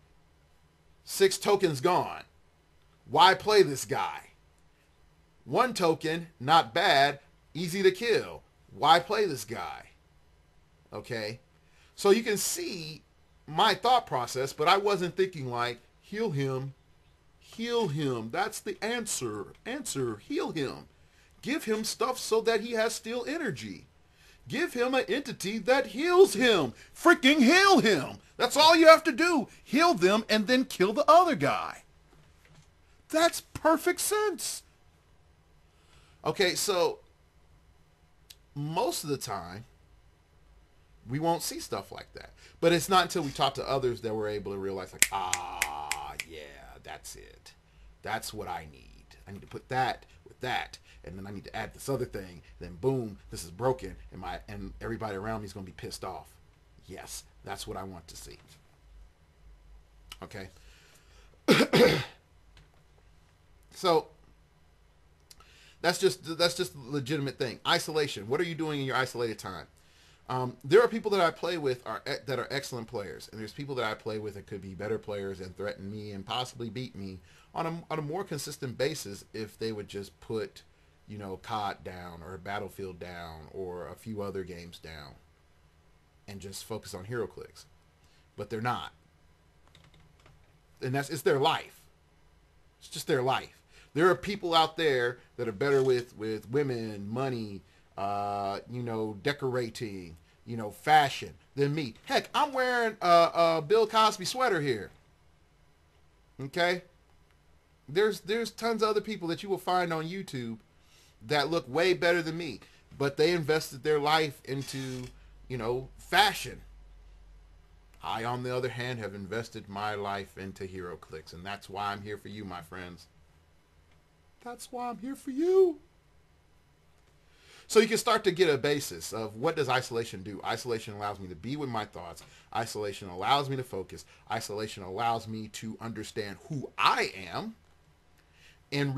6 tokens gone. Why play this guy? 1 token, not bad, easy to kill. Why play this guy? Okay? So you can see my thought process, but I wasn't thinking like, heal him. Heal him. That's the answer. Heal him. Give him stuff so that he has still energy. Give him an entity that heals him. Freaking heal him. That's all you have to do. Heal them and then kill the other guy. That's perfect sense. Okay, so most of the time, we won't see stuff like that. But it's not until we talk to others that we're able to realize, like, yeah, that's it. That's what I need. I need to put that with that. And then I need to add this other thing. Then boom, this is broken. And everybody around me is going to be pissed off. Yes, that's what I want to see. Okay. So that's just a legitimate thing. Isolation. What are you doing in your isolated time? There are people that I play with that are excellent players, and there's people that I play with that could be better players and threaten me and possibly beat me on a more consistent basis if they would just put, COD down or Battlefield down or a few other games down and just focus on heroclix. But they're not. And it's their life. It's just their life. There are people out there that are better with women, money, decorating, fashion than me. Heck, I'm wearing a Bill Cosby sweater here. Okay? There's tons of other people that you will find on YouTube that look way better than me, but they invested their life into, fashion. I, on the other hand, have invested my life into heroclix, and that's why I'm here for you, my friends. That's why I'm here for you. So you can start to get a basis of what does isolation do. Isolation allows me to be with my thoughts. Isolation allows me to focus. Isolation allows me to understand who I am. And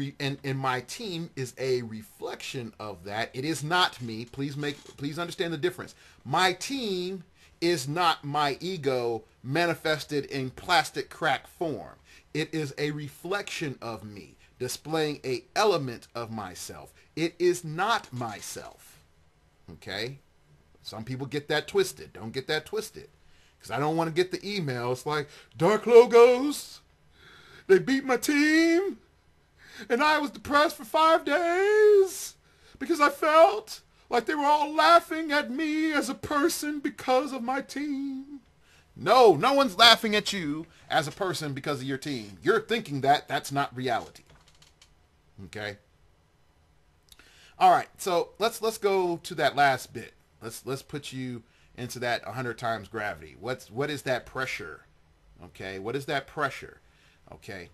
my team is a reflection of that. It is not me. Please understand the difference. My team is not my ego manifested in plastic crack form. It is a reflection of me, displaying a element of myself. It is not myself. Okay? Some people get that twisted. Don't get that twisted. Because I don't want to get the email. It's like, Dark Logos, they beat my team, and I was depressed for 5 days because I felt like they were all laughing at me as a person because of my team. No one's laughing at you as a person because of your team. You're thinking that. That's not reality. Okay? All right, so let's go to that last bit. Let's put you into that 100 times gravity. What is that pressure? Okay, what is that pressure? Okay.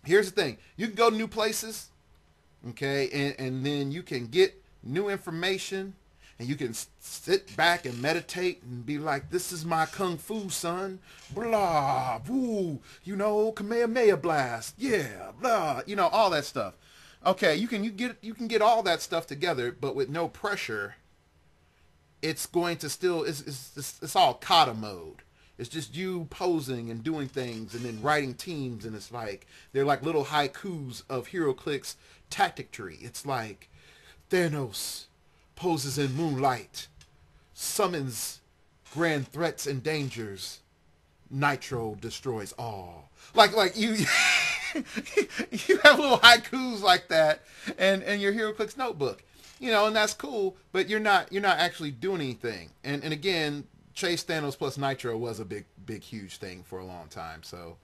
Here's the thing. You can go to new places, okay, and then you can get new information, and you can sit back and meditate and be like, this is my kung fu, son. Blah, woo, Kamehameha blast. Yeah, blah, all that stuff. Okay, you can get all that stuff together, but with no pressure, it's going to still, it's all kata mode. It's just you posing and doing things and then writing teams, and it's like they're like little haikus of heroclix tacticry. It's like Thanos poses in moonlight, summons grand threats and dangers. Nitro destroys all. Like you you have little haikus like that and your heroclix notebook. And that's cool, but you're not actually doing anything. And again, Chase Thanos plus Nitro was a big huge thing for a long time. So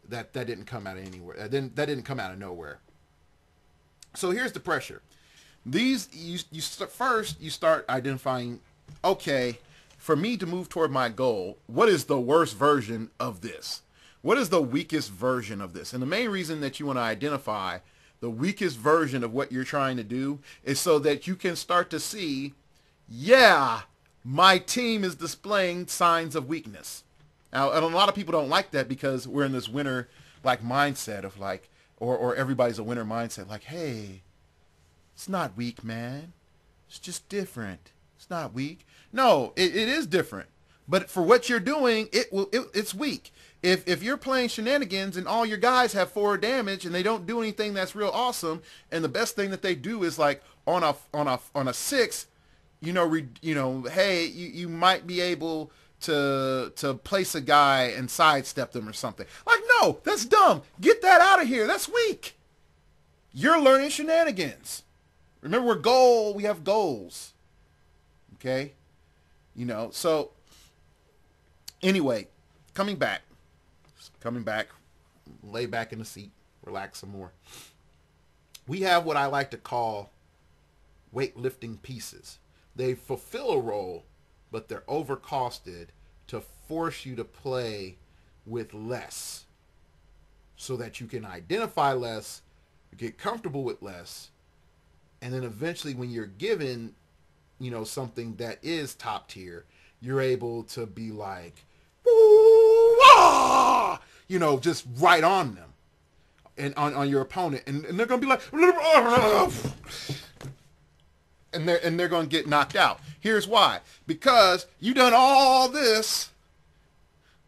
that didn't come out of anywhere. That didn't come out of nowhere. So here's the pressure. First you start identifying, okay, for me to move toward my goal, what is the worst version of this? What is the weakest version of this? And the main reason that you want to identify the weakest version of what you're trying to do is so that you can start to see, yeah, my team is displaying signs of weakness. Now, and a lot of people don't like that because we're in this winner like mindset of like, or everybody's a winner mindset. Like, hey, it's not weak, man. It's just different. It's not weak. No, it is different. But for what you're doing, it's weak. If you're playing shenanigans and all your guys have 4 damage and they don't do anything that's real awesome, and the best thing that they do is like on a 6, hey, you might be able to place a guy and sidestep them or something. Like, no, that's dumb. Get that out of here. That's weak. You're learning shenanigans. Remember, we have goals. Okay? So anyway, coming back, lay back in the seat, relax some more. We have what I like to call weightlifting pieces. They fulfill a role, but they're overcosted to force you to play with less so that you can identify less, get comfortable with less, and then eventually when you're given, something that is top tier, you're able to be like, ah! Just right on them and on your opponent, and they're gonna be like, and they're gonna get knocked out. Here's why: because you done all this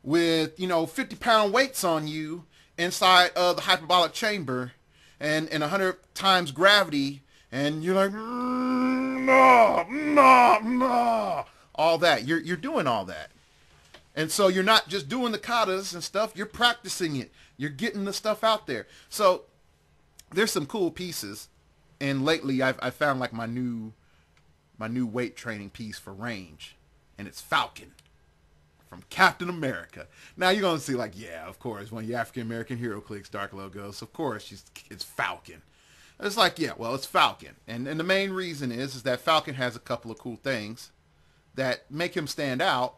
with 50-pound weights on you inside of the hyperbolic chamber and 100 times gravity, and you're like, no, all that. You're doing all that. And so you're not just doing the katas and stuff, you're practicing it. You're getting the stuff out there. So there's some cool pieces. And lately I found like my new weight training piece for range. And it's Falcon from Captain America. Now you're going to see like, yeah, of course, one of the African-American heroclix Dark Logos. Of course, it's Falcon. It's like, yeah, well, it's Falcon. And the main reason is that Falcon has a couple of cool things that make him stand out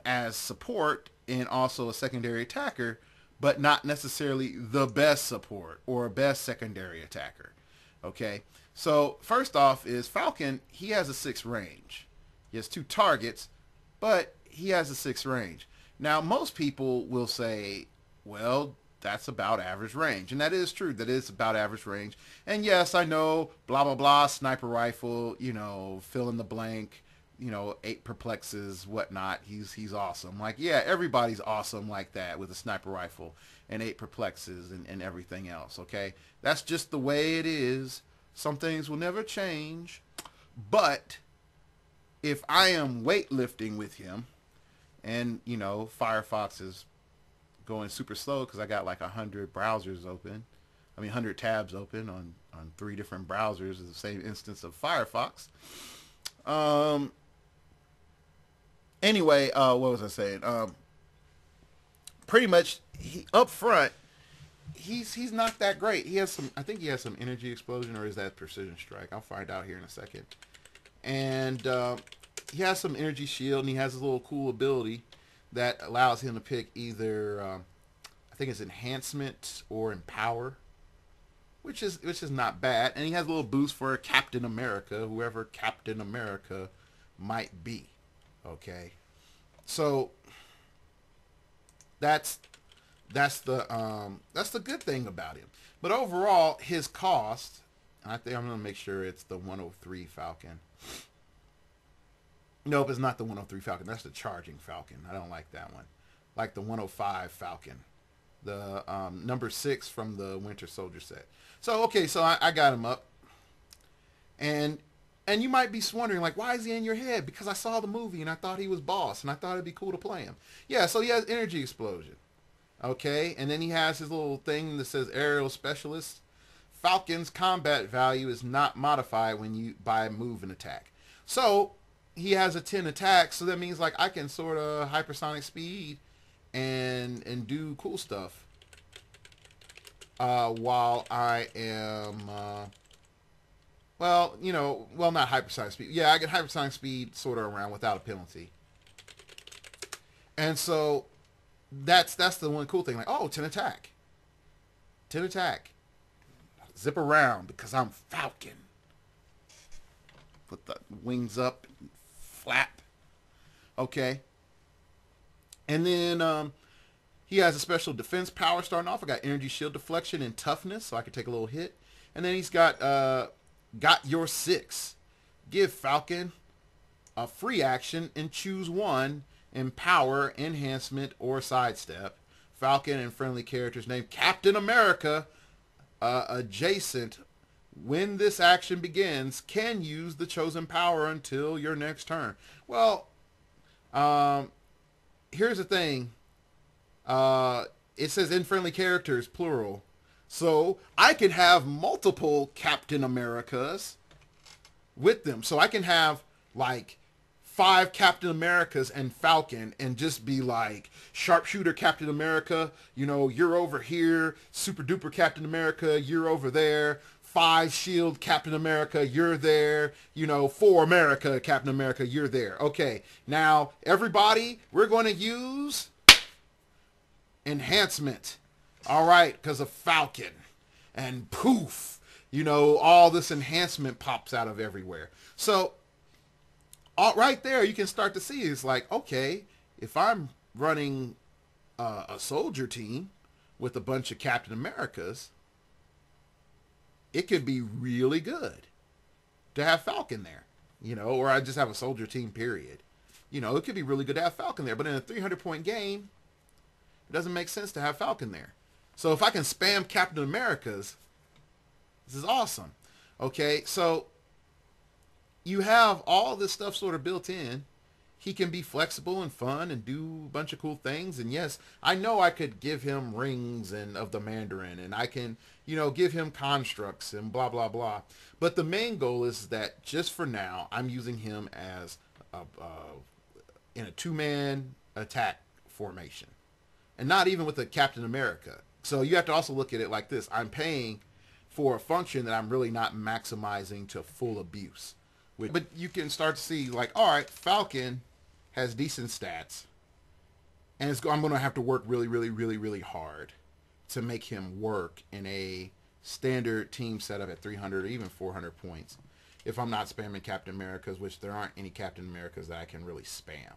as support and also a secondary attacker, but not necessarily the best support or best secondary attacker. Okay, so first off is Falcon. He has a 6 range. He has 2 targets, but he has a 6 range. Now, most people will say, well, that's about average range. And that is true. That is about average range. And yes, I know, blah, blah, blah, sniper rifle, fill in the blank, 8 perplexes, whatnot. He's awesome. Like, yeah, everybody's awesome like that with a sniper rifle and 8 perplexes and everything else, okay? That's just the way it is. Some things will never change. But if I am weightlifting with him and, Firefox is going super slow because I got like 100 browsers open. 100 tabs open on 3 different browsers of the same instance of Firefox. Anyway, what was I saying? Pretty much up front, he's not that great. He has some, I think he has some energy explosion, or is that precision strike? I'll find out here in a second. And he has some energy shield, and he has a little cool ability that allows him to pick either, I think it's enhancement or empower, which is not bad. And he has a little boost for Captain America, whoever Captain America might be. Okay, so that's the good thing about him. But overall, his cost, and I think I'm gonna make sure it's the 103 Falcon. Nope, it's not the 103 Falcon. That's the charging Falcon. I don't like that one. Like the 105 Falcon. The number 6 from the Winter Soldier set. So, okay, so I got him up. And you might be wondering, like, why is he in your head? Because I saw the movie and I thought he was boss. And I thought it'd be cool to play him. Yeah, so he has energy explosion. Okay, and then he has his little thing that says aerial specialist. Falcon's combat value is not modified by move and attack. So he has a 10 attack, so that means like I can sort of hypersonic speed and do cool stuff while I am not hypersonic speed. Yeah, I get hypersonic speed sort of around without a penalty. And so that's the one cool thing. Like, oh, 10 attack. 10 attack. Zip around because I'm Falcon. Put the wings up. Flap. Okay. And then he has a special defense power starting off. I got energy shield deflection and toughness, so I can take a little hit. And then he's got your 6. Give Falcon a free action and choose one in power, enhancement, or sidestep. Falcon and friendly characters named Captain America adjacent when this action begins can use the chosen power until your next turn. Well, here's the thing. It says in friendly characters, plural. So I can have multiple Captain Americas with them. So I can have like 5 Captain Americas and Falcon and just be like sharpshooter Captain America, you're over here, super duper Captain America, you're over there, 5 shield Captain America, you're there, 4 America Captain America, you're there. Okay, now everybody, we're going to use enhancement. All right, because of Falcon. And poof, all this enhancement pops out of everywhere. So right there, you can start to see it's like, okay, if I'm running a soldier team with a bunch of Captain Americas, it could be really good to have Falcon there, or I just have a soldier team, period. It could be really good to have Falcon there, but in a 300-point game, it doesn't make sense to have Falcon there. So if I can spam Captain Americas, this is awesome. Okay, so you have all this stuff sort of built in. He can be flexible and fun and do a bunch of cool things. And yes, I know I could give him rings and of the Mandarin, and I can, give him constructs and blah, blah, blah. But the main goal is that just for now, I'm using him as in a 2-man attack formation, and not even with a Captain America. So you have to also look at it like this. I'm paying for a function that I'm really not maximizing to full abuse. But you can start to see like, all right, Falcon has decent stats, and I'm going to have to work really, really, really, really hard to make him work in a standard team setup at 300 or even 400 points if I'm not spamming Captain Americas, which there aren't any Captain Americas that I can really spam.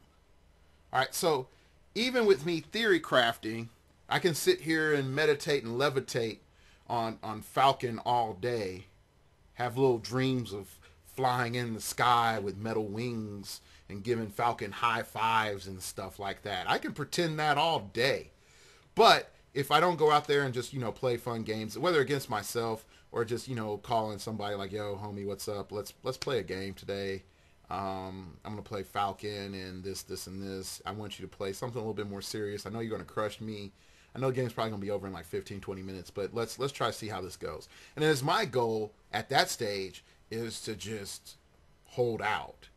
All right, so even with me theory crafting, I can sit here and meditate and levitate on Falcon all day, have little dreams of flying in the sky with metal wings and giving Falcon high fives and stuff like that. I can pretend that all day. But if I don't go out there and just, play fun games, whether against myself or just, calling somebody like, yo, homie, what's up? Let's play a game today. I'm going to play Falcon and this, and this. I want you to play something a little bit more serious. I know you're going to crush me. I know the game's probably going to be over in like 15, 20 minutes, but let's try to see how this goes. And as my goal at that stage is to just hold out.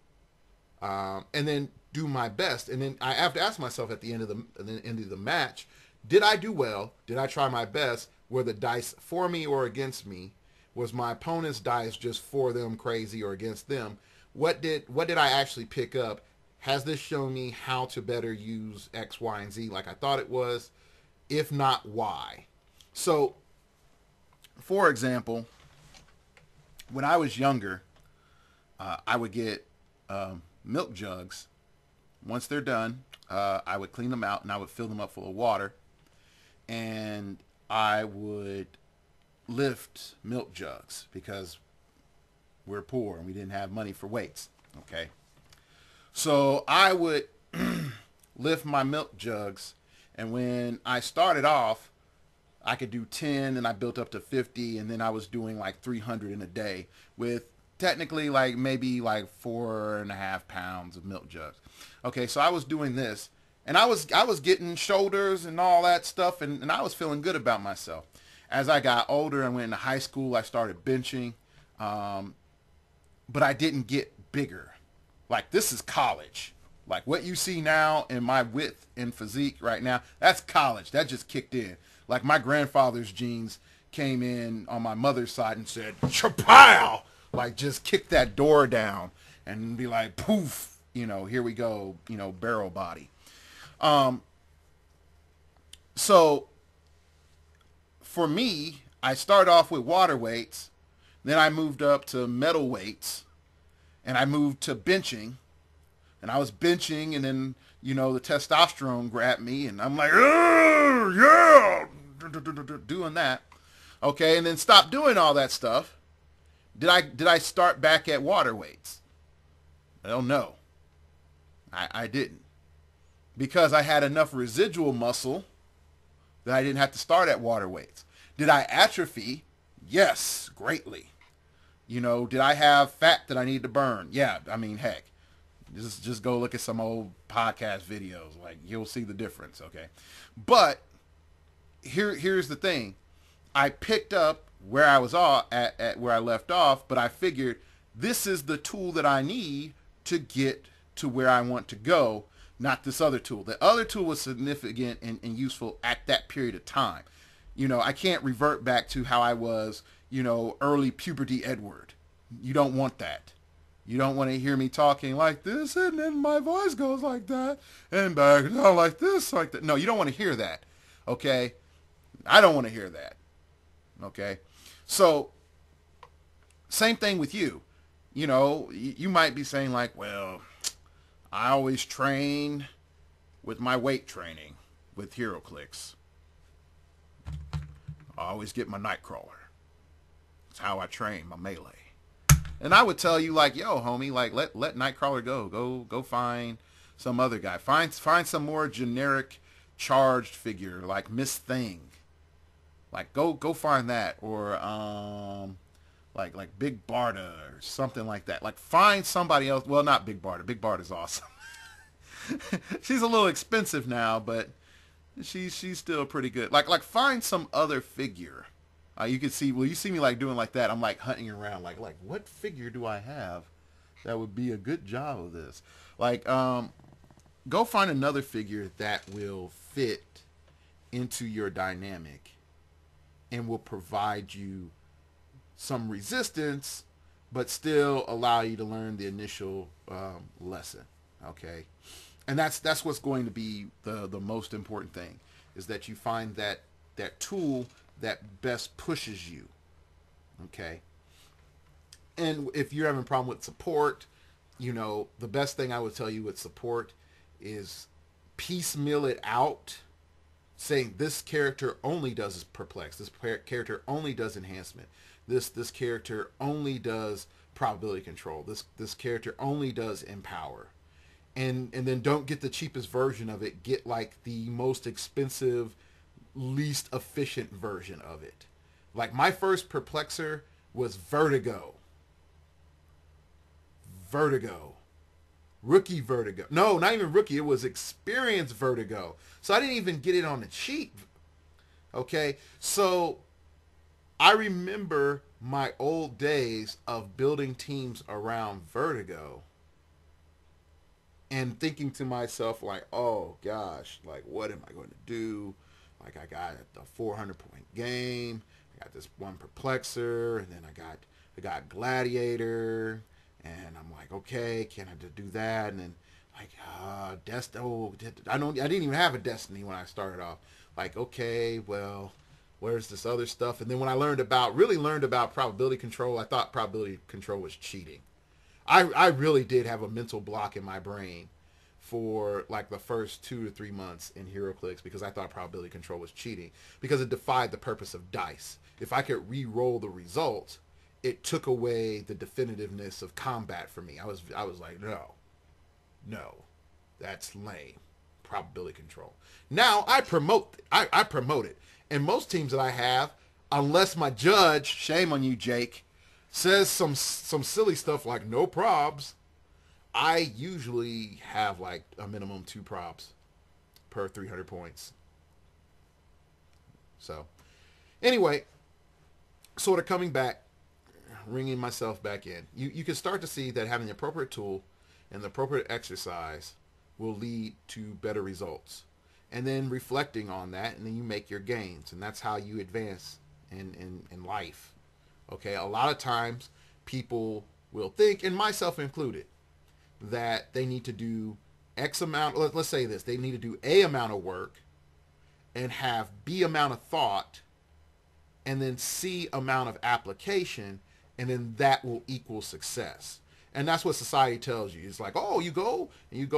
And then do my best. And then I have to ask myself at the end of the match, did I do well? Did I try my best? Were the dice for me or against me? Was my opponent's dice just for them crazy or against them? What did I actually pick up? Has this shown me how to better use X, Y, and Z like I thought it was? If not, why? So, for example, when I was younger, I would get milk jugs. Once they're done, I would clean them out and I would fill them up full of water. And I would lift milk jugs because we're poor and we didn't have money for weights. Okay. So I would lift my milk jugs. And when I started off, I could do 10 and I built up to 50. And then I was doing like 300 in a day with technically like maybe like 4.5 pounds of milk jugs. Okay. So I was doing this. And I was getting shoulders and all that stuff, and I was feeling good about myself. As I got older and went into high school, I started benching, but I didn't get bigger. Like, this is college. Like, what you see now in my width and physique right now, that's college. That just kicked in. Like, my grandfather's genes came in on my mother's side and said, chapow! Like, just kick that door down and be like, poof, here we go, barrel body. So for me, I started off with water weights, then I moved up to metal weights, and I moved to benching, and I was benching, and then, the testosterone grabbed me, and I'm like, yeah, doing that. Okay. And then stop doing all that stuff. Did I start back at water weights? I don't know. I didn't. Because I had enough residual muscle that I didn't have to start at water weights. Did I atrophy? Yes, greatly. Did I have fat that I needed to burn? Yeah, I mean, heck. Just go look at some old podcast videos. Like, you'll see the difference, okay? But here's the thing. I picked up where I was at where I left off, but I figured this is the tool that I need to get to where I want to go. Not this other tool. The other tool was significant and useful at that period of time. I can't revert back to how I was, early puberty Edward. You don't want that. You don't want to hear me talking like this and then my voice goes like that and back down like this, like that. No, you don't want to hear that. Okay? I don't want to hear that. Okay? So, same thing with you. You might be saying like, well, I always train with my weight training with heroclix. I always get my Nightcrawler. That's how I train my melee. And I would tell you like, yo, homie, like let Nightcrawler go. Go find some other guy. Find some more generic charged figure like Miss Thing. Like go find that, or like Big Barda or something like that. Like find somebody else. Well, not Big Barda. Big Barda's awesome. She's a little expensive now, but she's still pretty good. Like find some other figure. You can see, well, you see me like doing like that. I'm like hunting around, like what figure do I have that would be a good job of this? Like, go find another figure that will fit into your dynamic and will provide you some resistance, but still allow you to learn the initial lesson. Okay. And that's what's going to be the most important thing, is that you find that tool that best pushes you. Okay. And if you're having a problem with support, the best thing I would tell you with support is piecemeal it out, saying this character only does perplex, this character only does enhancement, this character only does probability control, this character only does empower. And then don't get the cheapest version of it. Get like the most expensive, least efficient version of it. Like my first perplexer was Vertigo. Rookie Vertigo. No, not even rookie. It was experienced Vertigo. So I didn't even get it on the cheap. Okay. So I remember my old days of building teams around Vertigo and thinking to myself, like, oh gosh, like, what am I going to do? Like, I got a 400-point game. I got this one perplexer, and then I got Gladiator, and I'm like, okay, can I do that? And then like, I didn't even have a Destiny when I started off. Like, okay, well, where's this other stuff? And then when I really learned about probability control, I thought probability control was cheating. I really did have a mental block in my brain for like the first 2 to 3 months in heroclix because I thought probability control was cheating, because it defied the purpose of dice. If I could re-roll the result, it took away the definitiveness of combat for me. I was like, no, that's lame. Probability control. Now I promote it. And most teams that I have, unless my judge, shame on you, Jake, says some silly stuff like no probs, I usually have like a minimum 2 probs per 300 points. So anyway, sort of coming back, ringing myself back in, you can start to see that having the appropriate tool and the appropriate exercise will lead to better results. And then reflecting on that, and then you make your gains, and that's how you advance in life. Okay, a lot of times people will think, and myself included, that they need to do X amount, let's say this, they need to do A amount of work and have B amount of thought and then C amount of application, and then that will equal success. And that's what society tells you. It's like, oh, you go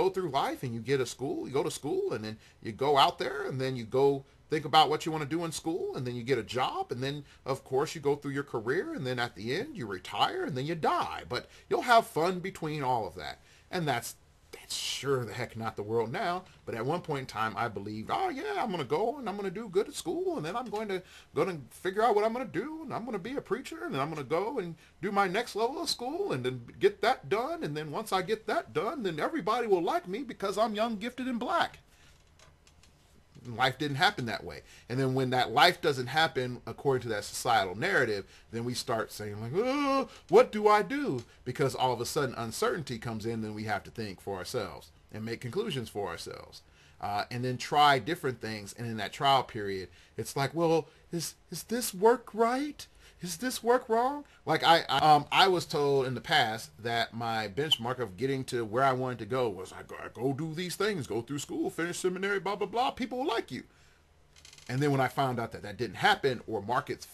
through life and you go to school, and then you go out there, and then you go think about what you want to do in school, and then you get a job, and then of course you go through your career, and then at the end you retire, and then you die. But you'll have fun between all of that. And that's sure the heck not the world now. But at one point in time, I believed, oh yeah, I'm going to go and I'm going to do good at school, and then I'm going to figure out what I'm going to do, and I'm going to be a preacher, and then I'm going to go and do my next level of school, and then get that done. And then once I get that done, then everybody will like me because I'm young, gifted, and black. Life didn't happen that way. And then when that life doesn't happen according to that societal narrative, then we start saying like, oh, what do I do? Because all of a sudden uncertainty comes in, then we have to think for ourselves and make conclusions for ourselves. And then try different things. And in that trial period, it's like, well, is this work right? Is this work wrong? Like I was told in the past that my benchmark of getting to where I wanted to go was I go do these things, go through school, finish seminary, blah, blah, blah. People will like you. And then when I found out that didn't happen, or market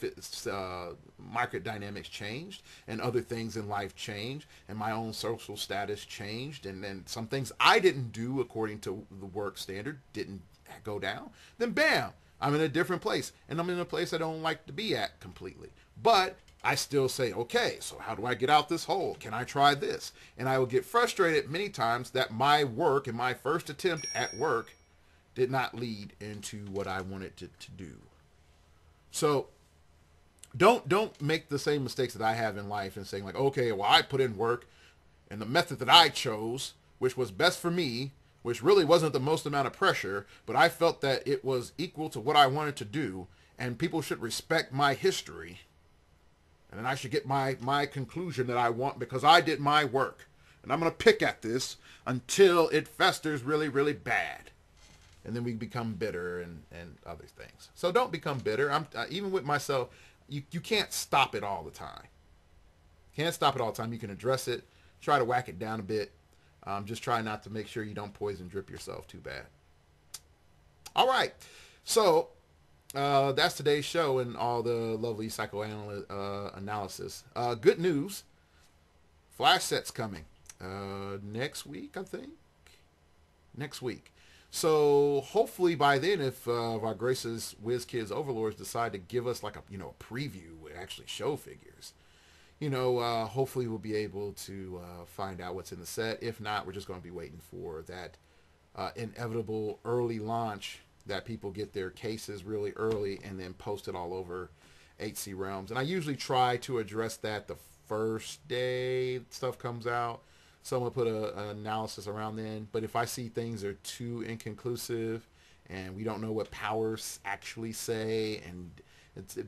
dynamics changed, and other things in life changed, and my own social status changed, and then some things I didn't do according to the work standard didn't go down, then bam, I'm in a different place, and I'm in a place I don't like to be at completely. But I still say, okay, so how do I get out this hole? Can I try this? And I will get frustrated many times that my work and my first attempt at work did not lead into what I wanted to do. So don't make the same mistakes that I have in life and saying like, okay, well, I put in work, and the method that I chose, which was best for me, which really wasn't the most amount of pressure, but I felt that it was equal to what I wanted to do, and people should respect my history, and then I should get my conclusion that I want because I did my work. And I'm going to pick at this until it festers really, really bad. And then we become bitter and other things. So don't become bitter. Even with myself, you can't stop it all the time. Can't stop it all the time. You can address it, try to whack it down a bit. Just try not to make sure you don't poison drip yourself too bad. All right. So that's today's show and all the lovely psychoanalysis. Good news. Flash set's coming. Next week, I think. Next week. So hopefully by then, if our gracious WizKids overlords decide to give us like a preview and actually show figures, hopefully we'll be able to find out what's in the set. If not, we're just going to be waiting for that inevitable early launch that people get their cases really early and then post it all over HC Realms. And I usually try to address that the first day stuff comes out. So I'm going to put an analysis around then. But if I see things are too inconclusive and we don't know what powers actually say and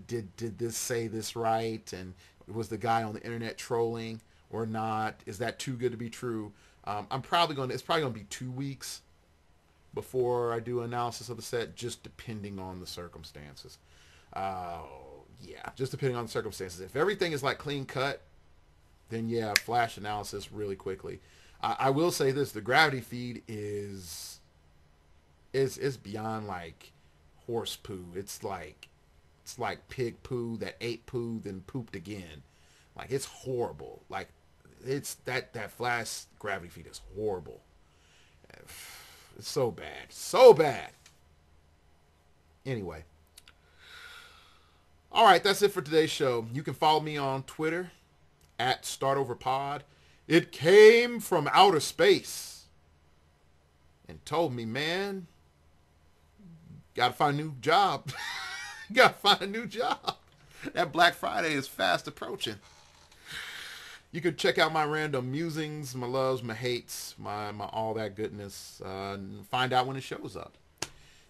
did this say this right and was the guy on the internet trolling or not, is that too good to be true? It's probably going to be 2 weeks before I do analysis of the set, just depending on the circumstances. Just depending on the circumstances. If everything is like clean cut, then yeah, flash analysis really quickly. I will say this: the gravity feed is beyond like horse poo. It's like pig poo that ate poo then pooped again. Like, it's horrible. Like, it's that flash gravity feed is horrible. It's so bad, so bad. Anyway, all right, that's it for today's show. You can follow me on Twitter at StartOverPod. It came from outer space and told me, man, gotta find a new job. Gotta find a new job. That Black Friday is fast approaching. You can check out my random musings, my loves, my hates, my all that goodness, and find out when it shows up.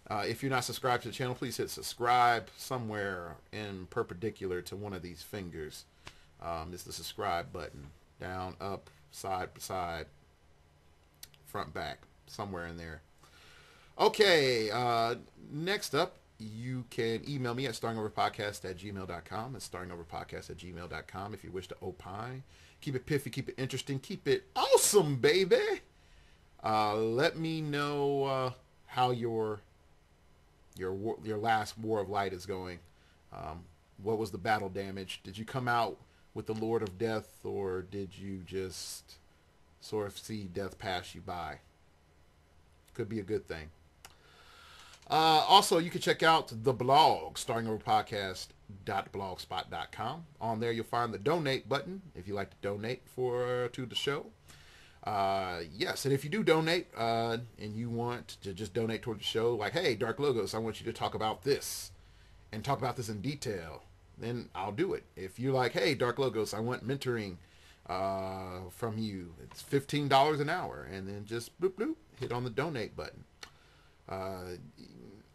If you're not subscribed to the channel, please hit subscribe somewhere in perpendicular to one of these fingers. It's the subscribe button. Down, up, side, side, front, back, somewhere in there. Okay, next up, you can email me at starringoverpodcast@gmail.com. That's starringoverpodcast@gmail.com if you wish to opine. Keep it piffy, keep it interesting, keep it awesome, baby. Let me know how your last War of Light is going. What was the battle damage? Did you come out with the Lord of Death, or did you just sort of see death pass you by? Could be a good thing. Also, you can check out the blog, starringoverpodcast.blogspot.com. On there, you'll find the donate button if you like to donate to the show. Yes, and if you do donate and you want to just donate toward the show, like, hey, Dark Logos, I want you to talk about this and talk about this in detail, then I'll do it. If you're like, hey, Dark Logos, I want mentoring from you, it's $15 an hour, and then just bloop, bloop, hit on the donate button.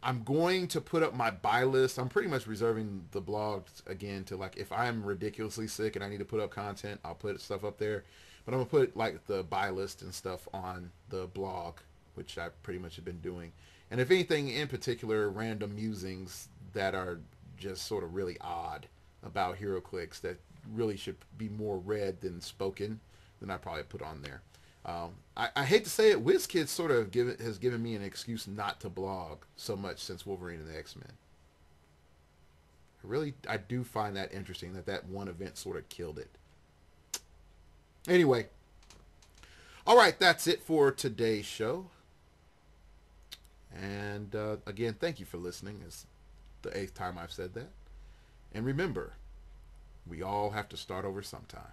I'm going to put up my buy list. I'm pretty much reserving the blog again to, like, if I'm ridiculously sick and I need to put up content, I'll put stuff up there. But I'm going to put like the buy list and stuff on the blog, which I pretty much have been doing. And if anything in particular, random musings that are just sort of really odd about heroclix that really should be more read than spoken, then I probably put on there. I hate to say it, WizKids sort of has given me an excuse not to blog so much since Wolverine and the X-Men. I do find that interesting that one event sort of killed it. Anyway, all right, that's it for today's show. And again, thank you for listening. It's the 8th time I've said that. And remember, we all have to start over sometime.